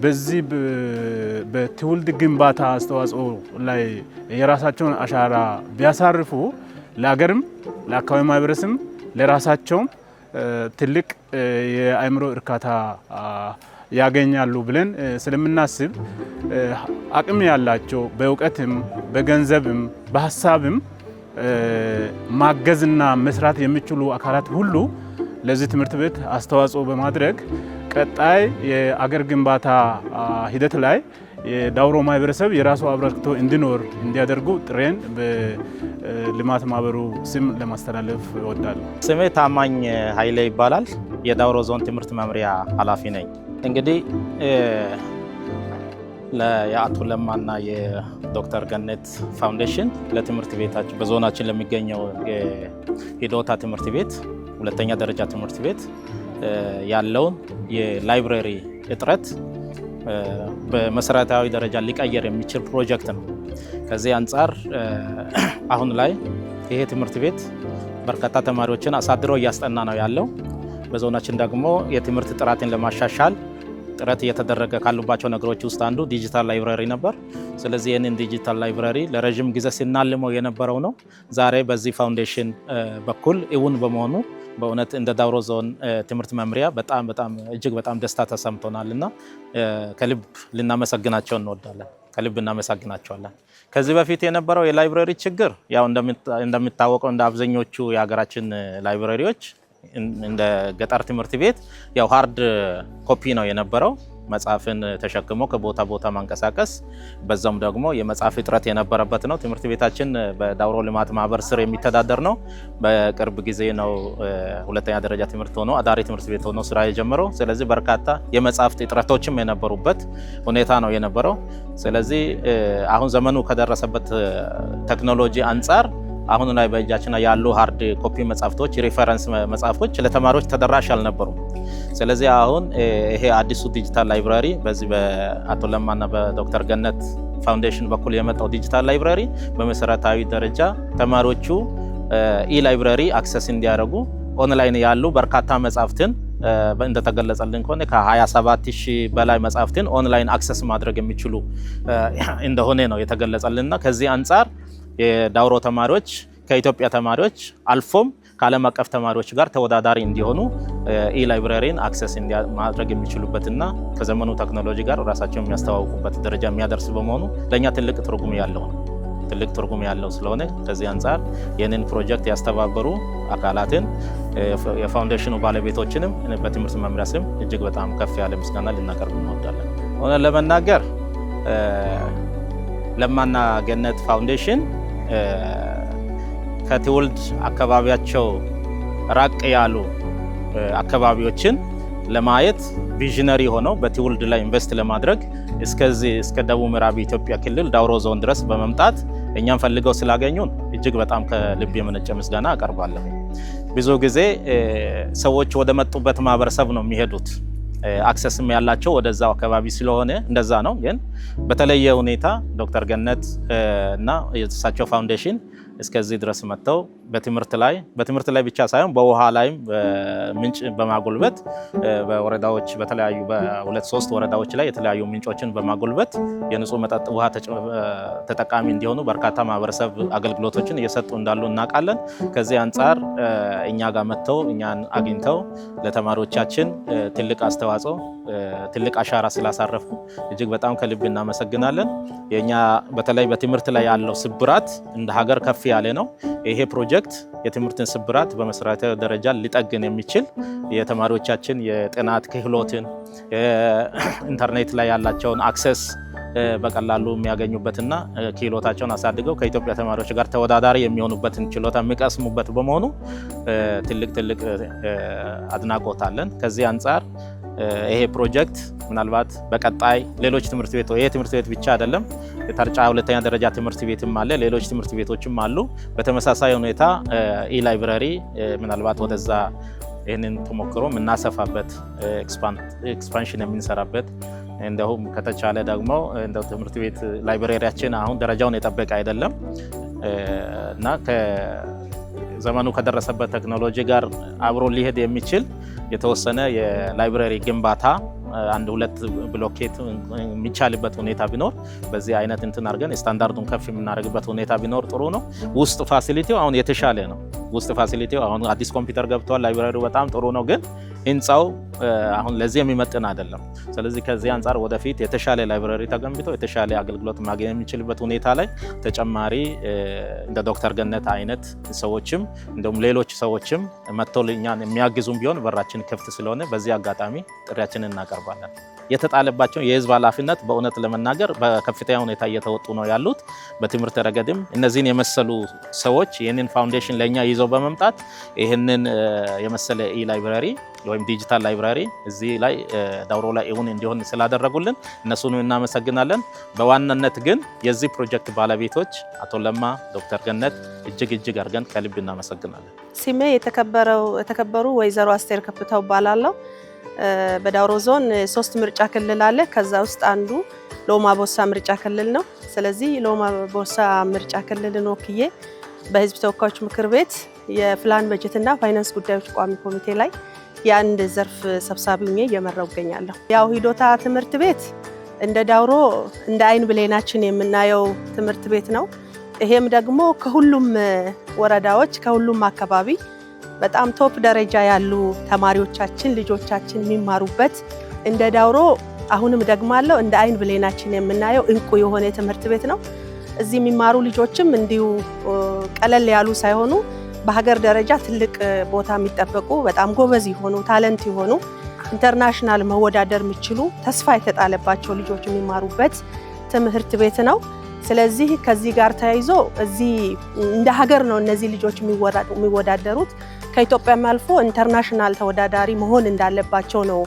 በዚህ በትውልድ ግንባታ አስተዋጽኦ ላይ የራሳቸውን አሻራ ቢያሳርፉ ለአገርም ለአካባቢ ማህበረሰብም ለራሳቸውም ትልቅ የአእምሮ እርካታ ያገኛሉ ብለን ስለምናስብ አቅም ያላቸው በእውቀትም በገንዘብም በሀሳብም ማገዝና መስራት የሚችሉ አካላት ሁሉ ለዚህ ትምህርት ቤት አስተዋጽኦ በማድረግ ቀጣይ የአገር ግንባታ ሂደት ላይ የዳውሮ ማህበረሰብ የራሱ አበርክቶ እንዲኖር እንዲያደርጉ ጥሬን በልማት ማህበሩ ስም ለማስተላለፍ እወዳለሁ። ስሜ ታማኝ ኃይሌ ይባላል። የዳውሮ ዞን ትምህርት መምሪያ ኃላፊ ነኝ። እንግዲህ የአቶ ለማና የዶክተር ገነት ፋውንዴሽን ለትምህርት ቤታችን በዞናችን ለሚገኘው የሂዶታ ትምህርት ቤት ሁለተኛ ደረጃ ትምህርት ቤት ያለውን የላይብረሪ እጥረት በመሰረታዊ ደረጃ ሊቀየር የሚችል ፕሮጀክት ነው። ከዚህ አንጻር አሁን ላይ ይሄ ትምህርት ቤት በርካታ ተማሪዎችን አሳድሮ እያስጠና ነው ያለው። በዞናችን ደግሞ የትምህርት ጥራትን ለማሻሻል ጥረት እየተደረገ ካሉባቸው ነገሮች ውስጥ አንዱ ዲጂታል ላይብረሪ ነበር። ስለዚህ ይህንን ዲጂታል ላይብረሪ ለረጅም ጊዜ ሲናልመው የነበረው ነው። ዛሬ በዚህ ፋውንዴሽን በኩል እውን በመሆኑ በእውነት እንደ ዳውሮ ዞን ትምህርት መምሪያ በጣም እጅግ በጣም ደስታ ተሰምቶናል እና ከልብ ልናመሰግናቸው እንወዳለን። ከልብ እናመሰግናቸዋለን። ከዚህ በፊት የነበረው የላይብረሪ ችግር ያው እንደሚታወቀው እንደ አብዛኞቹ የሀገራችን ላይብረሪዎች እንደ ገጠር ትምህርት ቤት ያው ሃርድ ኮፒ ነው የነበረው። መጽሐፍን ተሸክሞ ከቦታ ቦታ ማንቀሳቀስ፣ በዛም ደግሞ የመጽሐፍ እጥረት የነበረበት ነው። ትምህርት ቤታችን በዳውሮ ልማት ማህበር ስር የሚተዳደር ነው። በቅርብ ጊዜ ነው ሁለተኛ ደረጃ ትምህርት ሆኖ አዳሪ ትምህርት ቤት ሆኖ ስራ የጀመረው። ስለዚህ በርካታ የመጽሐፍት እጥረቶችም የነበሩበት ሁኔታ ነው የነበረው። ስለዚህ አሁን ዘመኑ ከደረሰበት ቴክኖሎጂ አንጻር አሁን ላይ በእጃችን ያሉ ሃርድ ኮፒ መጽሐፍቶች ሪፈረንስ መጽሐፎች ለተማሪዎች ተደራሽ አልነበሩም። ስለዚህ አሁን ይሄ አዲሱ ዲጂታል ላይብራሪ በዚህ በአቶ ለማና በዶክተር ገነት ፋውንዴሽን በኩል የመጣው ዲጂታል ላይብራሪ በመሰረታዊ ደረጃ ተማሪዎቹ ኢ ላይብራሪ አክሰስ እንዲያደርጉ ኦንላይን ያሉ በርካታ መጽሐፍትን እንደተገለጸልን ከሆነ ከ27000 በላይ መጻሕፍትን ኦንላይን አክሰስ ማድረግ የሚችሉ እንደሆነ ነው የተገለጸልንና ከዚህ አንጻር የዳውሮ ተማሪዎች ከኢትዮጵያ ተማሪዎች አልፎም ከዓለም አቀፍ ተማሪዎች ጋር ተወዳዳሪ እንዲሆኑ ኢ-ላይብረሪን አክሰስ ማድረግ የሚችሉበትና ከዘመኑ ቴክኖሎጂ ጋር ራሳቸውን የሚያስተዋውቁበት ደረጃ የሚያደርስ በመሆኑ ለኛ ትልቅ ትርጉም ያለው ስለሆነ ከዚህ አንጻር ይህንን ፕሮጀክት ያስተባበሩ አካላትን የፋውንዴሽኑ ባለቤቶችንም በትምህርት መምሪያ ስም እጅግ በጣም ከፍ ያለ ምስጋና ልናቀርብ እንወዳለን። ሆነ ለመናገር ለማና ገነት ፋውንዴሽን ከትውልድ አካባቢያቸው ራቅ ያሉ አካባቢዎችን ለማየት ቪዥነሪ ሆነው በትውልድ ላይ ኢንቨስት ለማድረግ እስከ ደቡብ ምዕራብ ኢትዮጵያ ክልል ዳውሮ ዞን ድረስ በመምጣት እኛም ፈልገው ስላገኙን እጅግ በጣም ከልብ የመነጨ ምስጋና አቀርባለሁ። ብዙ ጊዜ ሰዎች ወደ መጡበት ማህበረሰብ ነው የሚሄዱት። አክሰስም ያላቸው ወደዛው አካባቢ ስለሆነ እንደዛ ነው። ግን በተለየ ሁኔታ ዶክተር ገነት እና የእሳቸው ፋውንዴሽን እስከዚህ ድረስ መጥተው በትምህርት ላይ ብቻ ሳይሆን በውሃ ላይም ምንጭ በማጎልበት በወረዳዎች በተለያዩ በ2-3 ወረዳዎች ላይ የተለያዩ ምንጮችን በማጎልበት የንጹህ መጠጥ ውሃ ተጠቃሚ እንዲሆኑ በርካታ ማህበረሰብ አገልግሎቶችን እየሰጡ እንዳሉ እናውቃለን። ከዚህ አንጻር እኛ ጋር መጥተው እኛን አግኝተው ለተማሪዎቻችን ትልቅ አስተዋጽኦ ትልቅ አሻራ ስላሳረፉ እጅግ በጣም ከልብ እናመሰግናለን። የኛ በተለይ በትምህርት ላይ ያለው ስብራት እንደ ሀገር ከፍ ያለ ነው። ይሄ ፕሮጀክት የትምህርትን ስብራት በመሰረታዊ ደረጃ ሊጠግን የሚችል የተማሪዎቻችን የጥናት ክህሎትን ኢንተርኔት ላይ ያላቸውን አክሰስ በቀላሉ የሚያገኙበትና ክህሎታቸውን አሳድገው ከኢትዮጵያ ተማሪዎች ጋር ተወዳዳሪ የሚሆኑበትን ችሎታ የሚቀስሙበት በመሆኑ ትልቅ አድናቆት አለን። ከዚህ አንጻር ይሄ ፕሮጀክት ምናልባት በቀጣይ ሌሎች ትምህርት ቤቶች ይሄ ትምህርት ቤት ብቻ አይደለም፣ የታርጫ ሁለተኛ ደረጃ ትምህርት ቤትም አለ፣ ሌሎች ትምህርት ቤቶችም አሉ። በተመሳሳይ ሁኔታ ኢ-ላይብረሪ ምናልባት ወደዛ ይህንን ተሞክሮ የምናሰፋበት ኤክስፓንሽን የምንሰራበት እንደውም ከተቻለ ደግሞ እንደው ትምህርት ቤት ላይብረሪያችን አሁን ደረጃውን የጠበቀ አይደለም እና ዘመኑ ከደረሰበት ቴክኖሎጂ ጋር አብሮ ሊሄድ የሚችል የተወሰነ የላይብረሪ ግንባታ 1-2 ብሎኬት የሚቻልበት ሁኔታ ቢኖር በዚህ አይነት እንትን አድርገን ስታንዳርዱን ከፍ የምናደርግበት ሁኔታ ቢኖር ጥሩ ነው። ውስጥ ፋሲሊቲው አሁን የተሻለ ነው። ውስጥ ፋሲሊቲው አሁን አዲስ ኮምፒውተር ገብቷል። ላይብረሪው በጣም ጥሩ ነው፣ ግን ህንፃው አሁን ለዚህ የሚመጥን አይደለም። ስለዚህ ከዚህ አንጻር ወደፊት የተሻለ ላይብረሪ ተገንብቶ የተሻለ አገልግሎት ማግኘት የሚችልበት ሁኔታ ላይ ተጨማሪ እንደ ዶክተር ገነት አይነት ሰዎችም እንደውም ሌሎች ሰዎችም መጥተው እኛን የሚያግዙም ቢሆን በራችን ክፍት ስለሆነ በዚህ አጋጣሚ ጥሪያችንን እናቀርባለን። የተጣለባቸው የህዝብ ኃላፊነት በእውነት ለመናገር በከፍተኛ ሁኔታ እየተወጡ ነው ያሉት። በትምህርት ረገድም እነዚህን የመሰሉ ሰዎች ይህንን ፋውንዴሽን ለእኛ ይዘው በመምጣት ይህንን የመሰለ ኢ-ላይብረሪ ወይም ዲጂታል ላይብረሪ እዚህ ላይ ዳውሮ ላይ እውን እንዲሆን ስላደረጉልን እነሱን እናመሰግናለን። በዋናነት ግን የዚህ ፕሮጀክት ባለቤቶች አቶ ለማ፣ ዶክተር ገነት እጅግ አድርገን ከልብ እናመሰግናለን። ስሜ የተከበሩ ወይዘሮ አስቴር ከፍታው እባላለሁ። በዳውሮ ዞን 3 ምርጫ ክልል አለ። ከዛ ውስጥ አንዱ ሎማ ቦሳ ምርጫ ክልል ነው። ስለዚህ ሎማ ቦሳ ምርጫ ክልልን ወክዬ በህዝብ ተወካዮች ምክር ቤት የፕላን በጀትና ፋይናንስ ጉዳዮች ቋሚ ኮሚቴ ላይ የአንድ ዘርፍ ሰብሳቢ ሆኜ እየመራው እገኛለሁ። ያው ሂዶታ ትምህርት ቤት እንደ ዳውሮ እንደ አይን ብሌናችን የምናየው ትምህርት ቤት ነው። ይሄም ደግሞ ከሁሉም ወረዳዎች ከሁሉም አካባቢ በጣም ቶፕ ደረጃ ያሉ ተማሪዎቻችን ልጆቻችን የሚማሩበት እንደ ዳውሮ አሁንም ደግማለሁ እንደ አይን ብሌናችን የምናየው እንቁ የሆነ ትምህርት ቤት ነው። እዚህ የሚማሩ ልጆችም እንዲሁ ቀለል ያሉ ሳይሆኑ በሀገር ደረጃ ትልቅ ቦታ የሚጠበቁ በጣም ጎበዝ የሆኑ ታለንት የሆኑ ኢንተርናሽናል መወዳደር የሚችሉ ተስፋ የተጣለባቸው ልጆች የሚማሩበት ትምህርት ቤት ነው። ስለዚህ ከዚህ ጋር ተያይዞ እዚህ እንደ ሀገር ነው እነዚህ ልጆች የሚወዳደሩት። ከኢትዮጵያም አልፎ ኢንተርናሽናል ተወዳዳሪ መሆን እንዳለባቸው ነው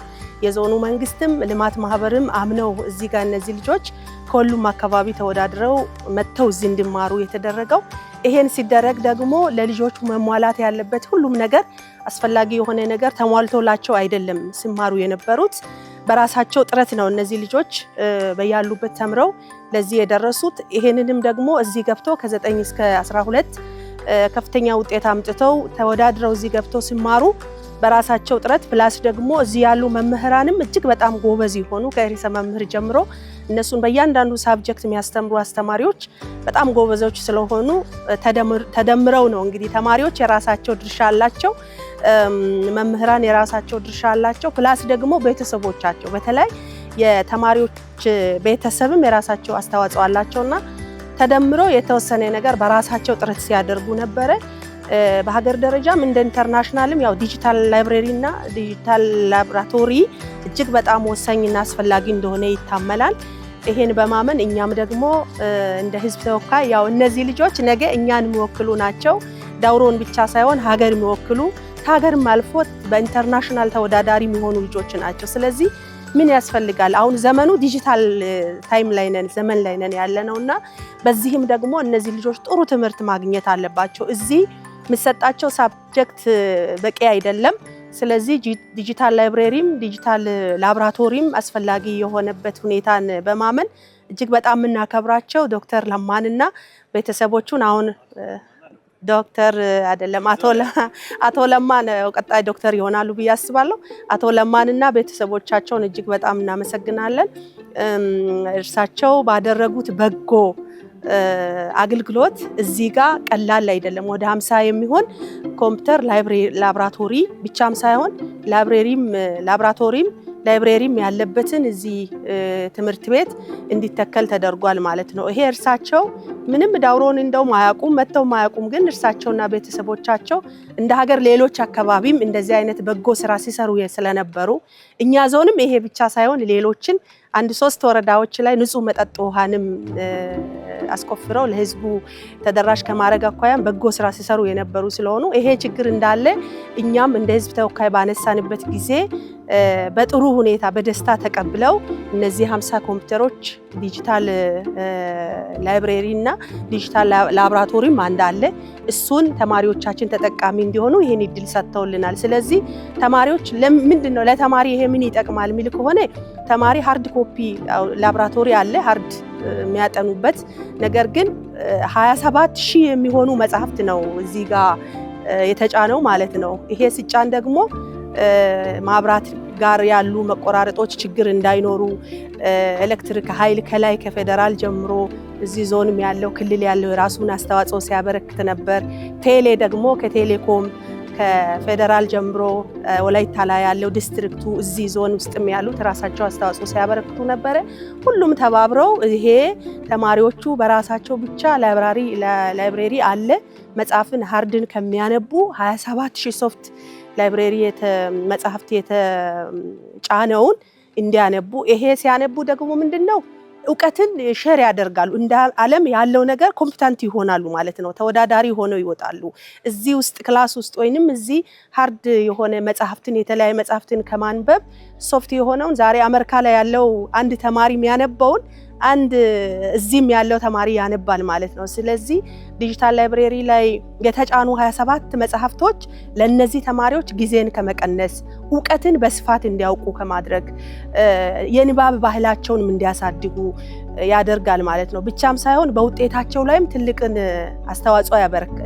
የዞኑ መንግስትም ልማት ማህበርም አምነው እዚህ ጋር እነዚህ ልጆች ከሁሉም አካባቢ ተወዳድረው መጥተው እዚህ እንዲማሩ የተደረገው። ይሄን ሲደረግ ደግሞ ለልጆቹ መሟላት ያለበት ሁሉም ነገር አስፈላጊ የሆነ ነገር ተሟልቶላቸው አይደለም ሲማሩ የነበሩት። በራሳቸው ጥረት ነው እነዚህ ልጆች በያሉበት ተምረው ለዚህ የደረሱት። ይሄንንም ደግሞ እዚህ ገብቶ ከ9 እስከ 12 ከፍተኛ ውጤት አምጥተው ተወዳድረው እዚህ ገብተው ሲማሩ በራሳቸው ጥረት ፕላስ ደግሞ እዚህ ያሉ መምህራንም እጅግ በጣም ጎበዝ የሆኑ ከርዕሰ መምህር ጀምሮ እነሱን በእያንዳንዱ ሳብጀክት የሚያስተምሩ አስተማሪዎች በጣም ጎበዞች ስለሆኑ ተደምረው ነው እንግዲህ ተማሪዎች የራሳቸው ድርሻ አላቸው፣ መምህራን የራሳቸው ድርሻ አላቸው፣ ፕላስ ደግሞ ቤተሰቦቻቸው በተለይ የተማሪዎች ቤተሰብም የራሳቸው አስተዋጽኦ አላቸውና ተደምረው የተወሰነ ነገር በራሳቸው ጥረት ሲያደርጉ ነበረ። በሀገር ደረጃም እንደ ኢንተርናሽናልም ያው ዲጂታል ላይብረሪ እና ዲጂታል ላብራቶሪ እጅግ በጣም ወሳኝና አስፈላጊ እንደሆነ ይታመናል። ይሄን በማመን እኛም ደግሞ እንደ ህዝብ ተወካይ ያው እነዚህ ልጆች ነገ እኛን የሚወክሉ ናቸው። ዳውሮን ብቻ ሳይሆን ሀገር የሚወክሉ ከሀገርም አልፎ በኢንተርናሽናል ተወዳዳሪ የሚሆኑ ልጆች ናቸው። ስለዚህ ምን ያስፈልጋል? አሁን ዘመኑ ዲጂታል ታይም ላይ ነን፣ ዘመን ላይ ነን ያለነውና በዚህም ደግሞ እነዚህ ልጆች ጥሩ ትምህርት ማግኘት አለባቸው። እዚህ የሚሰጣቸው ሳብጀክት በቂ አይደለም። ስለዚህ ዲጂታል ላይብረሪም ዲጂታል ላብራቶሪም አስፈላጊ የሆነበት ሁኔታን በማመን እጅግ በጣም የምናከብራቸው ዶክተር ለማንና ቤተሰቦቹን አሁን ዶክተር አይደለም አቶ ለማን ቀጣይ ዶክተር ይሆናሉ ብዬ አስባለሁ። አቶ ለማንና ቤተሰቦቻቸውን እጅግ በጣም እናመሰግናለን። እርሳቸው ባደረጉት በጎ አገልግሎት እዚህ ጋር ቀላል አይደለም። ወደ 50 የሚሆን ኮምፒውተር ላብራቶሪ ብቻም ሳይሆን ላይብረሪም ያለበትን እዚህ ትምህርት ቤት እንዲተከል ተደርጓል ማለት ነው። ይሄ እርሳቸው ምንም ዳውሮን እንደው ማያቁም መተው ማያቁም፣ ግን እርሳቸውና ቤተሰቦቻቸው እንደ ሀገር ሌሎች አካባቢም እንደዚህ አይነት በጎ ስራ ሲሰሩ ስለነበሩ እኛ ዞንም ይሄ ብቻ ሳይሆን ሌሎችን 1-3 ወረዳዎች ላይ ንጹህ መጠጥ ውሃንም አስቆፍረው ለህዝቡ ተደራሽ ከማድረግ አኳያም በጎ ስራ ሲሰሩ የነበሩ ስለሆኑ ይሄ ችግር እንዳለ እኛም እንደ ህዝብ ተወካይ ባነሳንበት ጊዜ በጥሩ ሁኔታ በደስታ ተቀብለው እነዚህ 50 ኮምፒውተሮች ዲጂታል ላይብረሪ እና ዲጂታል ላብራቶሪም እንዳለ እሱን ተማሪዎቻችን ተጠቃሚ እንዲሆኑ ይሄን እድል ሰጥተውልናል። ስለዚህ ተማሪዎች ለምንድነው ለተማሪ ይሄ ምን ይጠቅማል የሚል ከሆነ ተማሪ ሃርድ ኮፒ ላብራቶሪ አለ ሃርድ የሚያጠኑበት፣ ነገር ግን 27000 የሚሆኑ መጽሐፍት ነው እዚህ ጋር የተጫነው ማለት ነው። ይሄ ሲጫን ደግሞ ማብራት ጋር ያሉ መቆራረጦች ችግር እንዳይኖሩ ኤሌክትሪክ ኃይል ከላይ ከፌደራል ጀምሮ እዚህ ዞንም ያለው ክልል ያለው የራሱን አስተዋጽኦ ሲያበረክት ነበር። ቴሌ ደግሞ ከቴሌኮም ከፌደራል ጀምሮ ወላይታ ላይ ያለው ዲስትሪክቱ እዚህ ዞን ውስጥም ያሉት ራሳቸው አስተዋጽኦ ሲያበረክቱ ነበረ። ሁሉም ተባብረው ይሄ ተማሪዎቹ በራሳቸው ብቻ ላይብረሪ አለ መጽሐፍን ሃርድን ከሚያነቡ 27000 ሶፍት ላይብረሪ መጽሐፍት የተጫነውን እንዲያነቡ፣ ይሄ ሲያነቡ ደግሞ ምንድነው እውቀትን ሼር ያደርጋሉ። እንደ ዓለም ያለው ነገር ኮምፒታንት ይሆናሉ ማለት ነው። ተወዳዳሪ ሆነው ይወጣሉ። እዚህ ውስጥ ክላስ ውስጥ ወይንም እዚህ ሃርድ የሆነ መጽሐፍትን የተለያየ መጽሐፍትን ከማንበብ ሶፍት የሆነውን ዛሬ አሜሪካ ላይ ያለው አንድ ተማሪ የሚያነባውን አንድ እዚህም ያለው ተማሪ ያነባል ማለት ነው። ስለዚህ ዲጂታል ላይብረሪ ላይ የተጫኑ 27 መጽሐፍቶች ለነዚህ ተማሪዎች ጊዜን ከመቀነስ እውቀትን በስፋት እንዲያውቁ ከማድረግ የንባብ ባህላቸውንም እንዲያሳድጉ ያደርጋል ማለት ነው። ብቻም ሳይሆን በውጤታቸው ላይም ትልቅን አስተዋጽኦ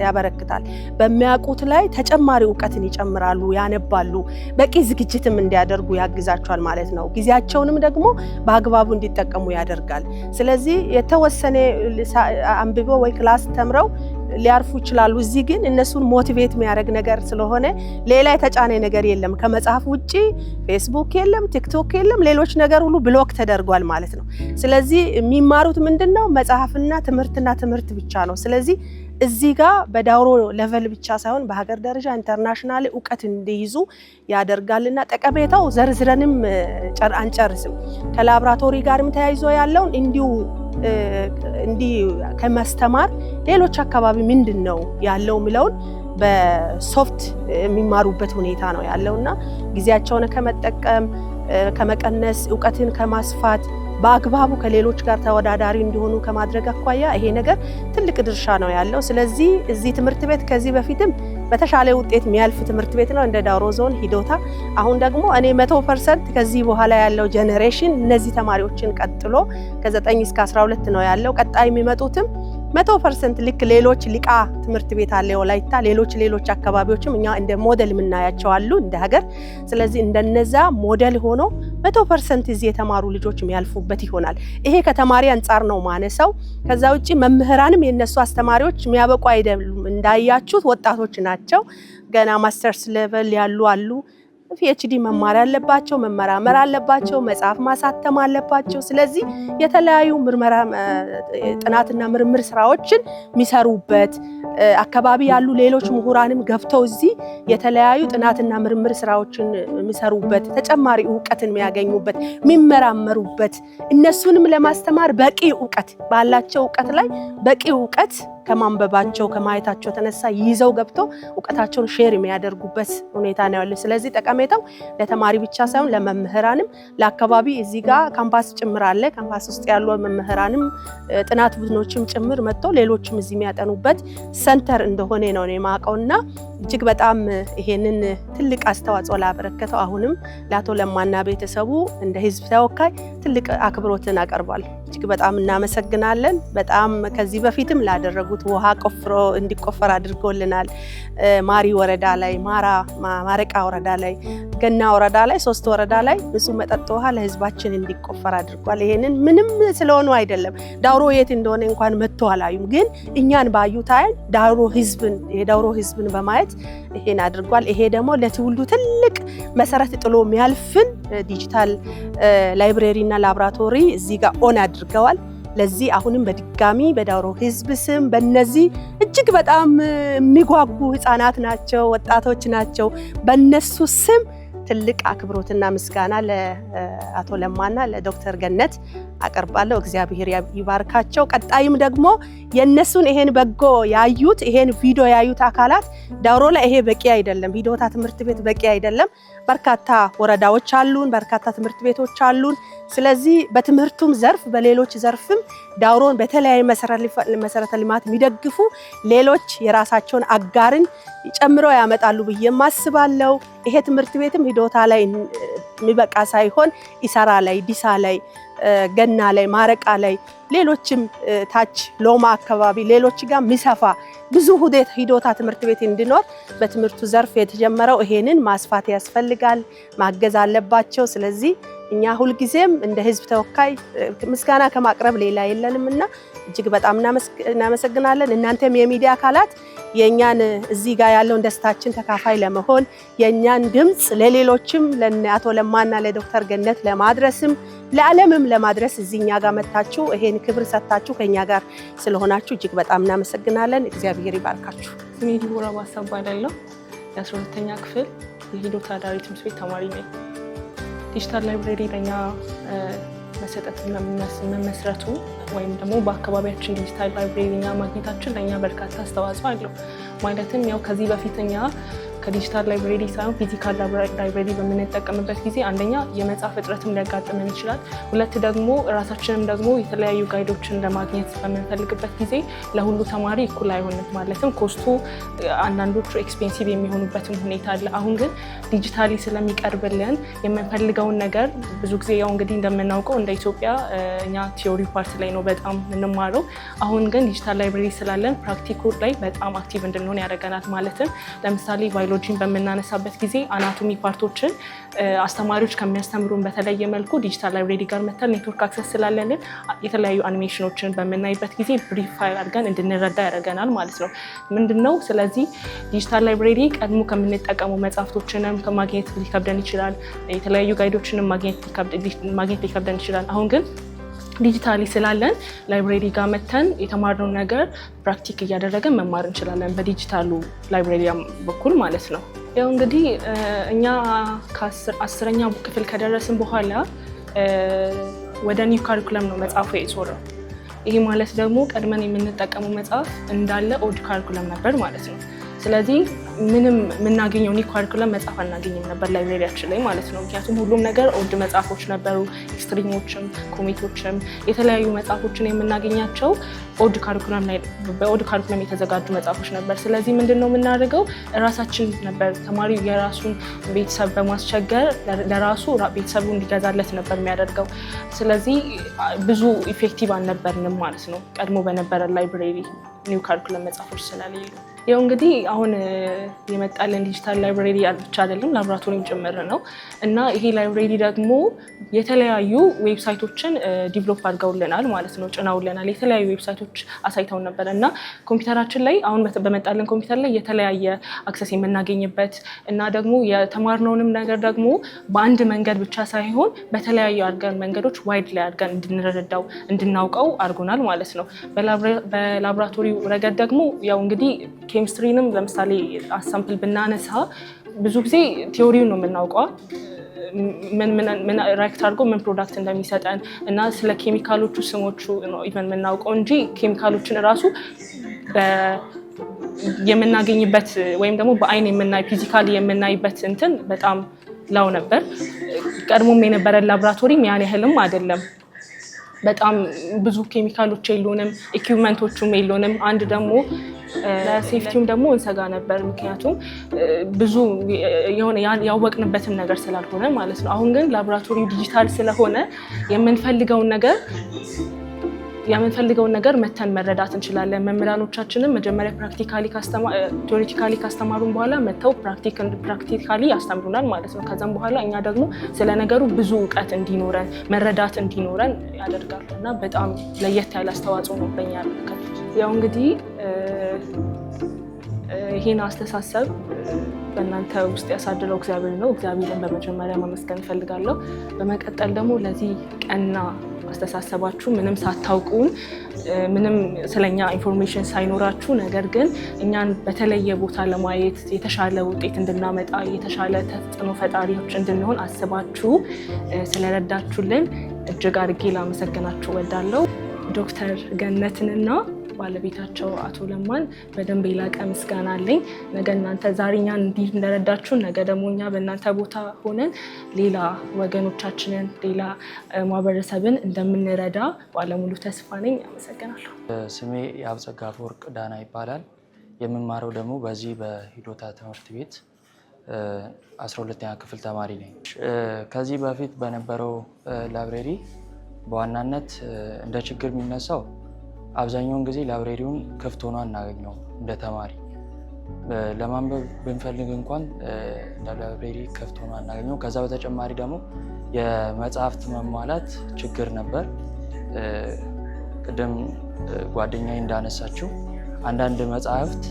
ያበረክታል። በሚያውቁት ላይ ተጨማሪ እውቀትን ይጨምራሉ፣ ያነባሉ፣ በቂ ዝግጅትም እንዲያደርጉ ያግዛቸዋል ማለት ነው። ጊዜያቸውንም ደግሞ በአግባቡ እንዲጠቀሙ ያደርጋል። ስለዚህ የተወሰነ አንብበው ወይ ክላስ ተምረው ሊያርፉ ይችላሉ። እዚህ ግን እነሱን ሞቲቬት የሚያደርግ ነገር ስለሆነ ሌላ የተጫነ ነገር የለም። ከመጽሐፍ ውጪ ፌስቡክ የለም፣ ቲክቶክ የለም፣ ሌሎች ነገር ሁሉ ብሎክ ተደርጓል ማለት ነው። ስለዚህ የሚማሩት ምንድነው? መጽሐፍና ትምህርት ብቻ ነው። ስለዚህ እዚህ ጋር በዳውሮ ሌቨል ብቻ ሳይሆን በሀገር ደረጃ ኢንተርናሽናል እውቀት እንዲይዙ ያደርጋልና ጠቀሜታው ዘርዝረንም አንጨርስም። ከላብራቶሪ ጋርም ተያይዞ ያለውን እንዲህ ከማስተማር ሌሎች አካባቢ ምንድነው ያለው የሚለውን በሶፍት የሚማሩበት ሁኔታ ነው ያለውና ጊዜያቸውን ከመጠቀም ከመቀነስ እውቀትን ከማስፋት በአግባቡ ከሌሎች ጋር ተወዳዳሪ እንዲሆኑ ከማድረግ አኳያ ይሄ ነገር ትልቅ ድርሻ ነው ያለው። ስለዚህ እዚህ ትምህርት ቤት ከዚህ በፊትም በተሻለ ውጤት የሚያልፍ ትምህርት ቤት ነው እንደ ዳውሮ ዞን ሂዶታ። አሁን ደግሞ እኔ 100% ከዚህ በኋላ ያለው ጄኔሬሽን እነዚህ ተማሪዎችን ቀጥሎ ከ9 እስከ 12 ነው ያለው። ቀጣይ የሚመጡትም 100% ልክ ሌሎች ሊቃ ትምህርት ቤት አለ ወላይታ ሌሎች አካባቢዎችም እኛ እንደ ሞዴል የምናያቸው አሉ እንደ ሀገር። ስለዚህ እንደነዛ ሞዴል ሆኖ 100% እዚህ የተማሩ ልጆች የሚያልፉበት ይሆናል። ይሄ ከተማሪ አንጻር ነው ማነሳው። ከዛ ውጪ መምህራንም የነሱ አስተማሪዎች የሚያበቁ አይደሉም። እንዳያችሁት ወጣቶች ናቸው። ገና ማስተርስ ሌቨል ያሉ አሉ። ፒኤችዲ መማር ያለባቸው መመራመር አለባቸው፣ መጽሐፍ ማሳተም አለባቸው። ስለዚህ የተለያዩ ምርመራ ጥናትና ምርምር ስራዎችን የሚሰሩበት አካባቢ ያሉ ሌሎች ምሁራንም ገብተው እዚህ የተለያዩ ጥናትና ምርምር ስራዎችን የሚሰሩበት ተጨማሪ ዕውቀትን የሚያገኙበት የሚመራመሩበት እነሱንም ለማስተማር በቂ ዕውቀት ባላቸው ዕውቀት ላይ በቂ ዕውቀት ከማንበባቸው ከማየታቸው ተነሳ ይዘው ገብቶ ዕውቀታቸውን ሼር የሚያደርጉበት ሁኔታ ነው ያለው። ስለዚህ ጠቀሜታው ለተማሪ ብቻ ሳይሆን ለመምህራንም ለአካባቢ እዚህ ጋር ካምፓስ ጭምር አለ። ካምፓስ ውስጥ ያሉ መምህራንም ጥናት ቡድኖችም ጭምር መጥተው ሌሎችም እዚህ የሚያጠኑበት ሰንተር እንደሆነ ነው የማውቀውና እጅግ በጣም ይሄንን ትልቅ አስተዋጽኦ ላበረከተው አሁንም ለአቶ ለማና ቤተሰቡ እንደ ህዝብ ተወካይ ትልቅ አክብሮትን አቀርባለሁ። እጅግ በጣም እናመሰግናለን። በጣም ከዚህ በፊትም ላደረጉት ውሃ ቆፍሮ እንዲቆፈር አድርጎልናል። ማሪ ወረዳ ላይ ማረቃ ወረዳ ላይ ገና ወረዳ ላይ 3 ወረዳ ላይ ንጹህ መጠጥ ውሃ ለህዝባችን እንዲቆፈር አድርጓል። ይሄንን ምንም ስለሆነ አይደለም ዳውሮ የት እንደሆነ እንኳን መጥቶ አላዩም፣ ግን እኛን ባዩት አይን የዳውሮ ህዝብን በማየት ይሄን አድርጓል። ይሄ ደግሞ ለትውልዱ ትልቅ መሰረት ጥሎ የሚያልፍን ዲጂታል ላይብረሪ እና ላብራቶሪ እዚህ ጋር ኦን አድርገዋል። ለዚህ አሁንም በድጋሚ በዳውሮ ህዝብ ስም በእነዚህ እጅግ በጣም የሚጓጉ ህፃናት ናቸው፣ ወጣቶች ናቸው፣ በእነሱ ስም ትልቅ አክብሮትና ምስጋና ለአቶ ለማና ለዶክተር ገነት አቀርባለሁ። እግዚአብሔር ይባርካቸው። ቀጣይም ደግሞ የነሱን ይሄን በጎ ያዩት ይሄን ቪዲዮ ያዩት አካላት ዳውሮ ላይ ይሄ በቂ አይደለም፣ ሂዶታ ትምህርት ቤት በቂ አይደለም። በርካታ ወረዳዎች አሉን፣ በርካታ ትምህርት ቤቶች አሉን። ስለዚህ በትምህርቱም ዘርፍ በሌሎች ዘርፍም ዳውሮን በተለያየ መሰረተ ልማት የሚደግፉ ሌሎች የራሳቸውን አጋርን ጨምረው ያመጣሉ ብዬ ማስባለው። ይሄ ትምህርት ቤትም ሂዶታ ላይ የሚበቃ ሳይሆን ኢሳራ ላይ፣ ዲሳ ላይ፣ ገና ላይ፣ ማረቃ ላይ ሌሎችም ታች ሎማ አካባቢ ሌሎች ጋር ሚሰፋ ብዙ ሂዶታ ትምህርት ቤት እንዲኖር በትምህርቱ ዘርፍ የተጀመረው ይሄንን ማስፋት ያስፈልጋል፣ ማገዝ አለባቸው። ስለዚህ እኛ ሁልጊዜም እንደ ህዝብ ተወካይ ምስጋና ከማቅረብ ሌላ የለንምና እጅግ በጣም እናመሰግናለን። እናንተም የሚዲያ አካላት የኛን እዚህ ጋር ያለውን ደስታችን ተካፋይ ለመሆን የኛን ድምጽ ለሌሎችም ለአቶ ለማና ለዶክተር ገነት ለማድረስም ለዓለምም ለማድረስ እዚህኛ ጋር መጣችሁ ይሄን ክብር ሰጣችሁ ከኛ ጋር ስለሆናችሁ እጅግ በጣም እናመሰግናለን። እግዚአብሔር ይባርካችሁ። ስሜ ዲቦራ ባሳባላለሁ። የ12ኛ ክፍል የሂዶታ ዳሪ ትምህርት ቤት ተማሪ ነኝ። ዲጂታል ላይብረሪ ለኛ መሰጠት መመስረቱ ወይም ደግሞ በአካባቢያችን ዲጂታል ላይብረሪ ማግኘታችን ለኛ በርካታ አስተዋጽኦ አለው። ማለትም ያው ከዚህ በፊትኛ ከዲጂታል ላይብረሪ ሳይሆን ፊዚካል ላይብረሪ በምንጠቀምበት ጊዜ አንደኛ የመጽሐፍ እጥረትም ሊያጋጥመን ይችላል። ሁለት ደግሞ ራሳችንም ደግሞ የተለያዩ ጋይዶችን ለማግኘት በምንፈልግበት ጊዜ ለሁሉ ተማሪ እኩል አይሆንም። ማለትም ኮስቱ አንዳንዶቹ ኤክስፔንሲቭ የሚሆኑበትም ሁኔታ አለ። አሁን ግን ዲጂታሊ ስለሚቀርብልን የምንፈልገውን ነገር ብዙ ጊዜ ያው እንግዲህ እንደምናውቀው እንደ ኢትዮጵያ እኛ ቲዮሪ ፓርት ላይ ነው በጣም የምንማረው። አሁን ግን ዲጂታል ላይብረሪ ስላለን ፕራክቲኩ ላይ በጣም አክቲቭ እንድንሆን ያደርገናል። ማለትም ለምሳሌ ባዮሎጂን በምናነሳበት ጊዜ አናቶሚ ፓርቶችን አስተማሪዎች ከሚያስተምሩን በተለየ መልኩ ዲጂታል ላይብረሪ ጋር መተን ኔትወርክ አክሰስ ስላለን የተለያዩ አኒሜሽኖችን በምናይበት ጊዜ ብሪፍ አድርገን እንድንረዳ ያደርገናል ማለት ነው። ምንድነው? ስለዚህ ዲጂታል ላይብረሪ ቀድሞ ከምንጠቀሙ መጽሐፍቶችንም ማግኘት ሊከብደን ይችላል። የተለያዩ ጋይዶችንም ማግኘት ሊከብደን ይችላል። አሁን ግን ዲጂታሊ ስላለን ላይብረሪ ጋር መተን የተማርነውን ነገር ፕራክቲክ እያደረገን መማር እንችላለን በዲጂታሉ ላይብረሪ በኩል ማለት ነው። ያው እንግዲህ እኛ ከ10ኛ ክፍል ከደረስን በኋላ ወደ ኒው ካሪኩለም ነው መጽሐፉ የዞረው። ይሄ ማለት ደግሞ ቀድመን የምንጠቀመው መጽሐፍ እንዳለ ኦልድ ካሪኩለም ነበር ማለት ነው። ስለዚህ ምንም የምናገኘው ኒው ካሪኩለም መጽሐፍ አናገኝም ነበር ላይብሬሪያችን ላይ ማለት ነው። ምክንያቱም ሁሉም ነገር ኦልድ መጽሐፎች ነበሩ። ኤክስትሪሞችም፣ ኮሜቶችም የተለያዩ መጽሐፎችን የምናገኛቸው ኦልድ ካሪኩለም ላይ በኦልድ ካሪኩለም የተዘጋጁ መጽሐፎች ነበር። ስለዚህ ምንድነው የምናደርገው ራሳችን ነበር ተማሪው የራሱን ቤተሰብ በማስቸገር ለራሱ ቤተሰቡ እንዲገዛለት ነበር የሚያደርገው። ስለዚህ ብዙ ኢፌክቲቭ አልነበርንም ማለት ነው ቀድሞ በነበረ ላይብሬሪ ኒው ካሪኩለም መጽሐፎች ስለሌሉ። ያው እንግዲህ አሁን የመጣልን ዲጂታል ላይብሬሪ ብቻ አይደለም ላቦራቶሪም ጭምር ነው እና ይሄ ላይብሬሪ ደግሞ የተለያዩ ዌብሳይቶችን ዲቨሎፕ አድርገውልናል ማለት ነው፣ ጭናውልናል። የተለያዩ ዌብሳይቶች አሳይተውን ነበር እና ኮምፒውተራችን ላይ አሁን በመጣልን ኮምፒውተር ላይ የተለያየ አክሰስ የምናገኝበት እና ደግሞ የተማርነውንም ነገር ደግሞ በአንድ መንገድ ብቻ ሳይሆን በተለያዩ አድርገን መንገዶች ዋይድ ላይ አድርገን እንድንረዳው እንድናውቀው አድርጎናል ማለት ነው። በላቦራቶሪው ረገድ ደግሞ ያው እንግዲህ ኬሚስትሪንም ለምሳሌ አሳምፕል ብናነሳ ብዙ ጊዜ ቲዮሪውን ነው የምናውቀው ምን ሪአክት አድርጎ ምን ፕሮዳክት እንደሚሰጠን እና ስለ ኬሚካሎቹ ስሞቹ ነው ኢቨን የምናውቀው እንጂ ኬሚካሎችን እራሱ የምናገኝበት ወይም ደግሞ በአይን የምናይ ፊዚካሊ የምናይበት እንትን በጣም ላው ነበር። ቀድሞም የነበረ ላቦራቶሪም ያን ያህልም አይደለም። በጣም ብዙ ኬሚካሎች የሉንም፣ ኢኩዊፕመንቶቹም የሉንም። አንድ ደግሞ ለሴፍቲውም ደግሞ እንሰጋ ነበር፣ ምክንያቱም ብዙ የሆነ ያወቅንበትም ነገር ስላልሆነ ማለት ነው። አሁን ግን ላቦራቶሪው ዲጂታል ስለሆነ የምንፈልገውን ነገር መተን መረዳት እንችላለን። መምህራኖቻችንም መጀመሪያ ቲዮሪቲካሊ ካስተማሩን በኋላ መተው ፕራክቲካሊ ያስተምሩናል ማለት ነው። ከዛም በኋላ እኛ ደግሞ ስለ ነገሩ ብዙ እውቀት እንዲኖረን መረዳት እንዲኖረን ያደርጋል እና በጣም ለየት ያለ አስተዋጽኦ ነው በእኛ ያመለከቱት። ያው እንግዲህ ይሄን አስተሳሰብ በእናንተ ውስጥ ያሳደረው እግዚአብሔር ነው። እግዚአብሔርን በመጀመሪያ ማመስገን እፈልጋለሁ። በመቀጠል ደግሞ ለዚህ ቀና አስተሳሰባችሁ ምንም ሳታውቁን ምንም ስለኛ ኢንፎርሜሽን ሳይኖራችሁ ነገር ግን እኛን በተለየ ቦታ ለማየት የተሻለ ውጤት እንድናመጣ የተሻለ ተጽዕኖ ፈጣሪዎች እንድንሆን አስባችሁ ስለረዳችሁልን እጅግ አድርጌ ላመሰግናችሁ እወዳለሁ። ዶክተር ገነትንና ባለቤታቸው አቶ ለማን በደንብ የላቀ ምስጋና አለኝ። ነገ እናንተ ዛሬ እኛን እንዲህ እንደረዳችሁን ነገ ደግሞ እኛ በእናንተ ቦታ ሆነን ሌላ ወገኖቻችንን ሌላ ማህበረሰብን እንደምንረዳ ባለሙሉ ተስፋ ነኝ። አመሰግናለሁ። ስሜ የአብጸጋ አፈወርቅ ዳና ይባላል። የምማረው ደግሞ በዚህ በሂዶታ ትምህርት ቤት 12ኛ ክፍል ተማሪ ነኝ። ከዚህ በፊት በነበረው ላይብሬሪ በዋናነት እንደ ችግር የሚነሳው አብዛኛውን ጊዜ ላይብሬሪውን ክፍት ሆኖ አናገኘው። እንደ ተማሪ ለማንበብ ብንፈልግ እንኳን እንደ ላይብሬሪ ክፍት ሆኖ አናገኘው። ከዛ በተጨማሪ ደግሞ የመጽሐፍት መሟላት ችግር ነበር። ቅድም ጓደኛዬ እንዳነሳችው አንዳንድ መጽሐፍት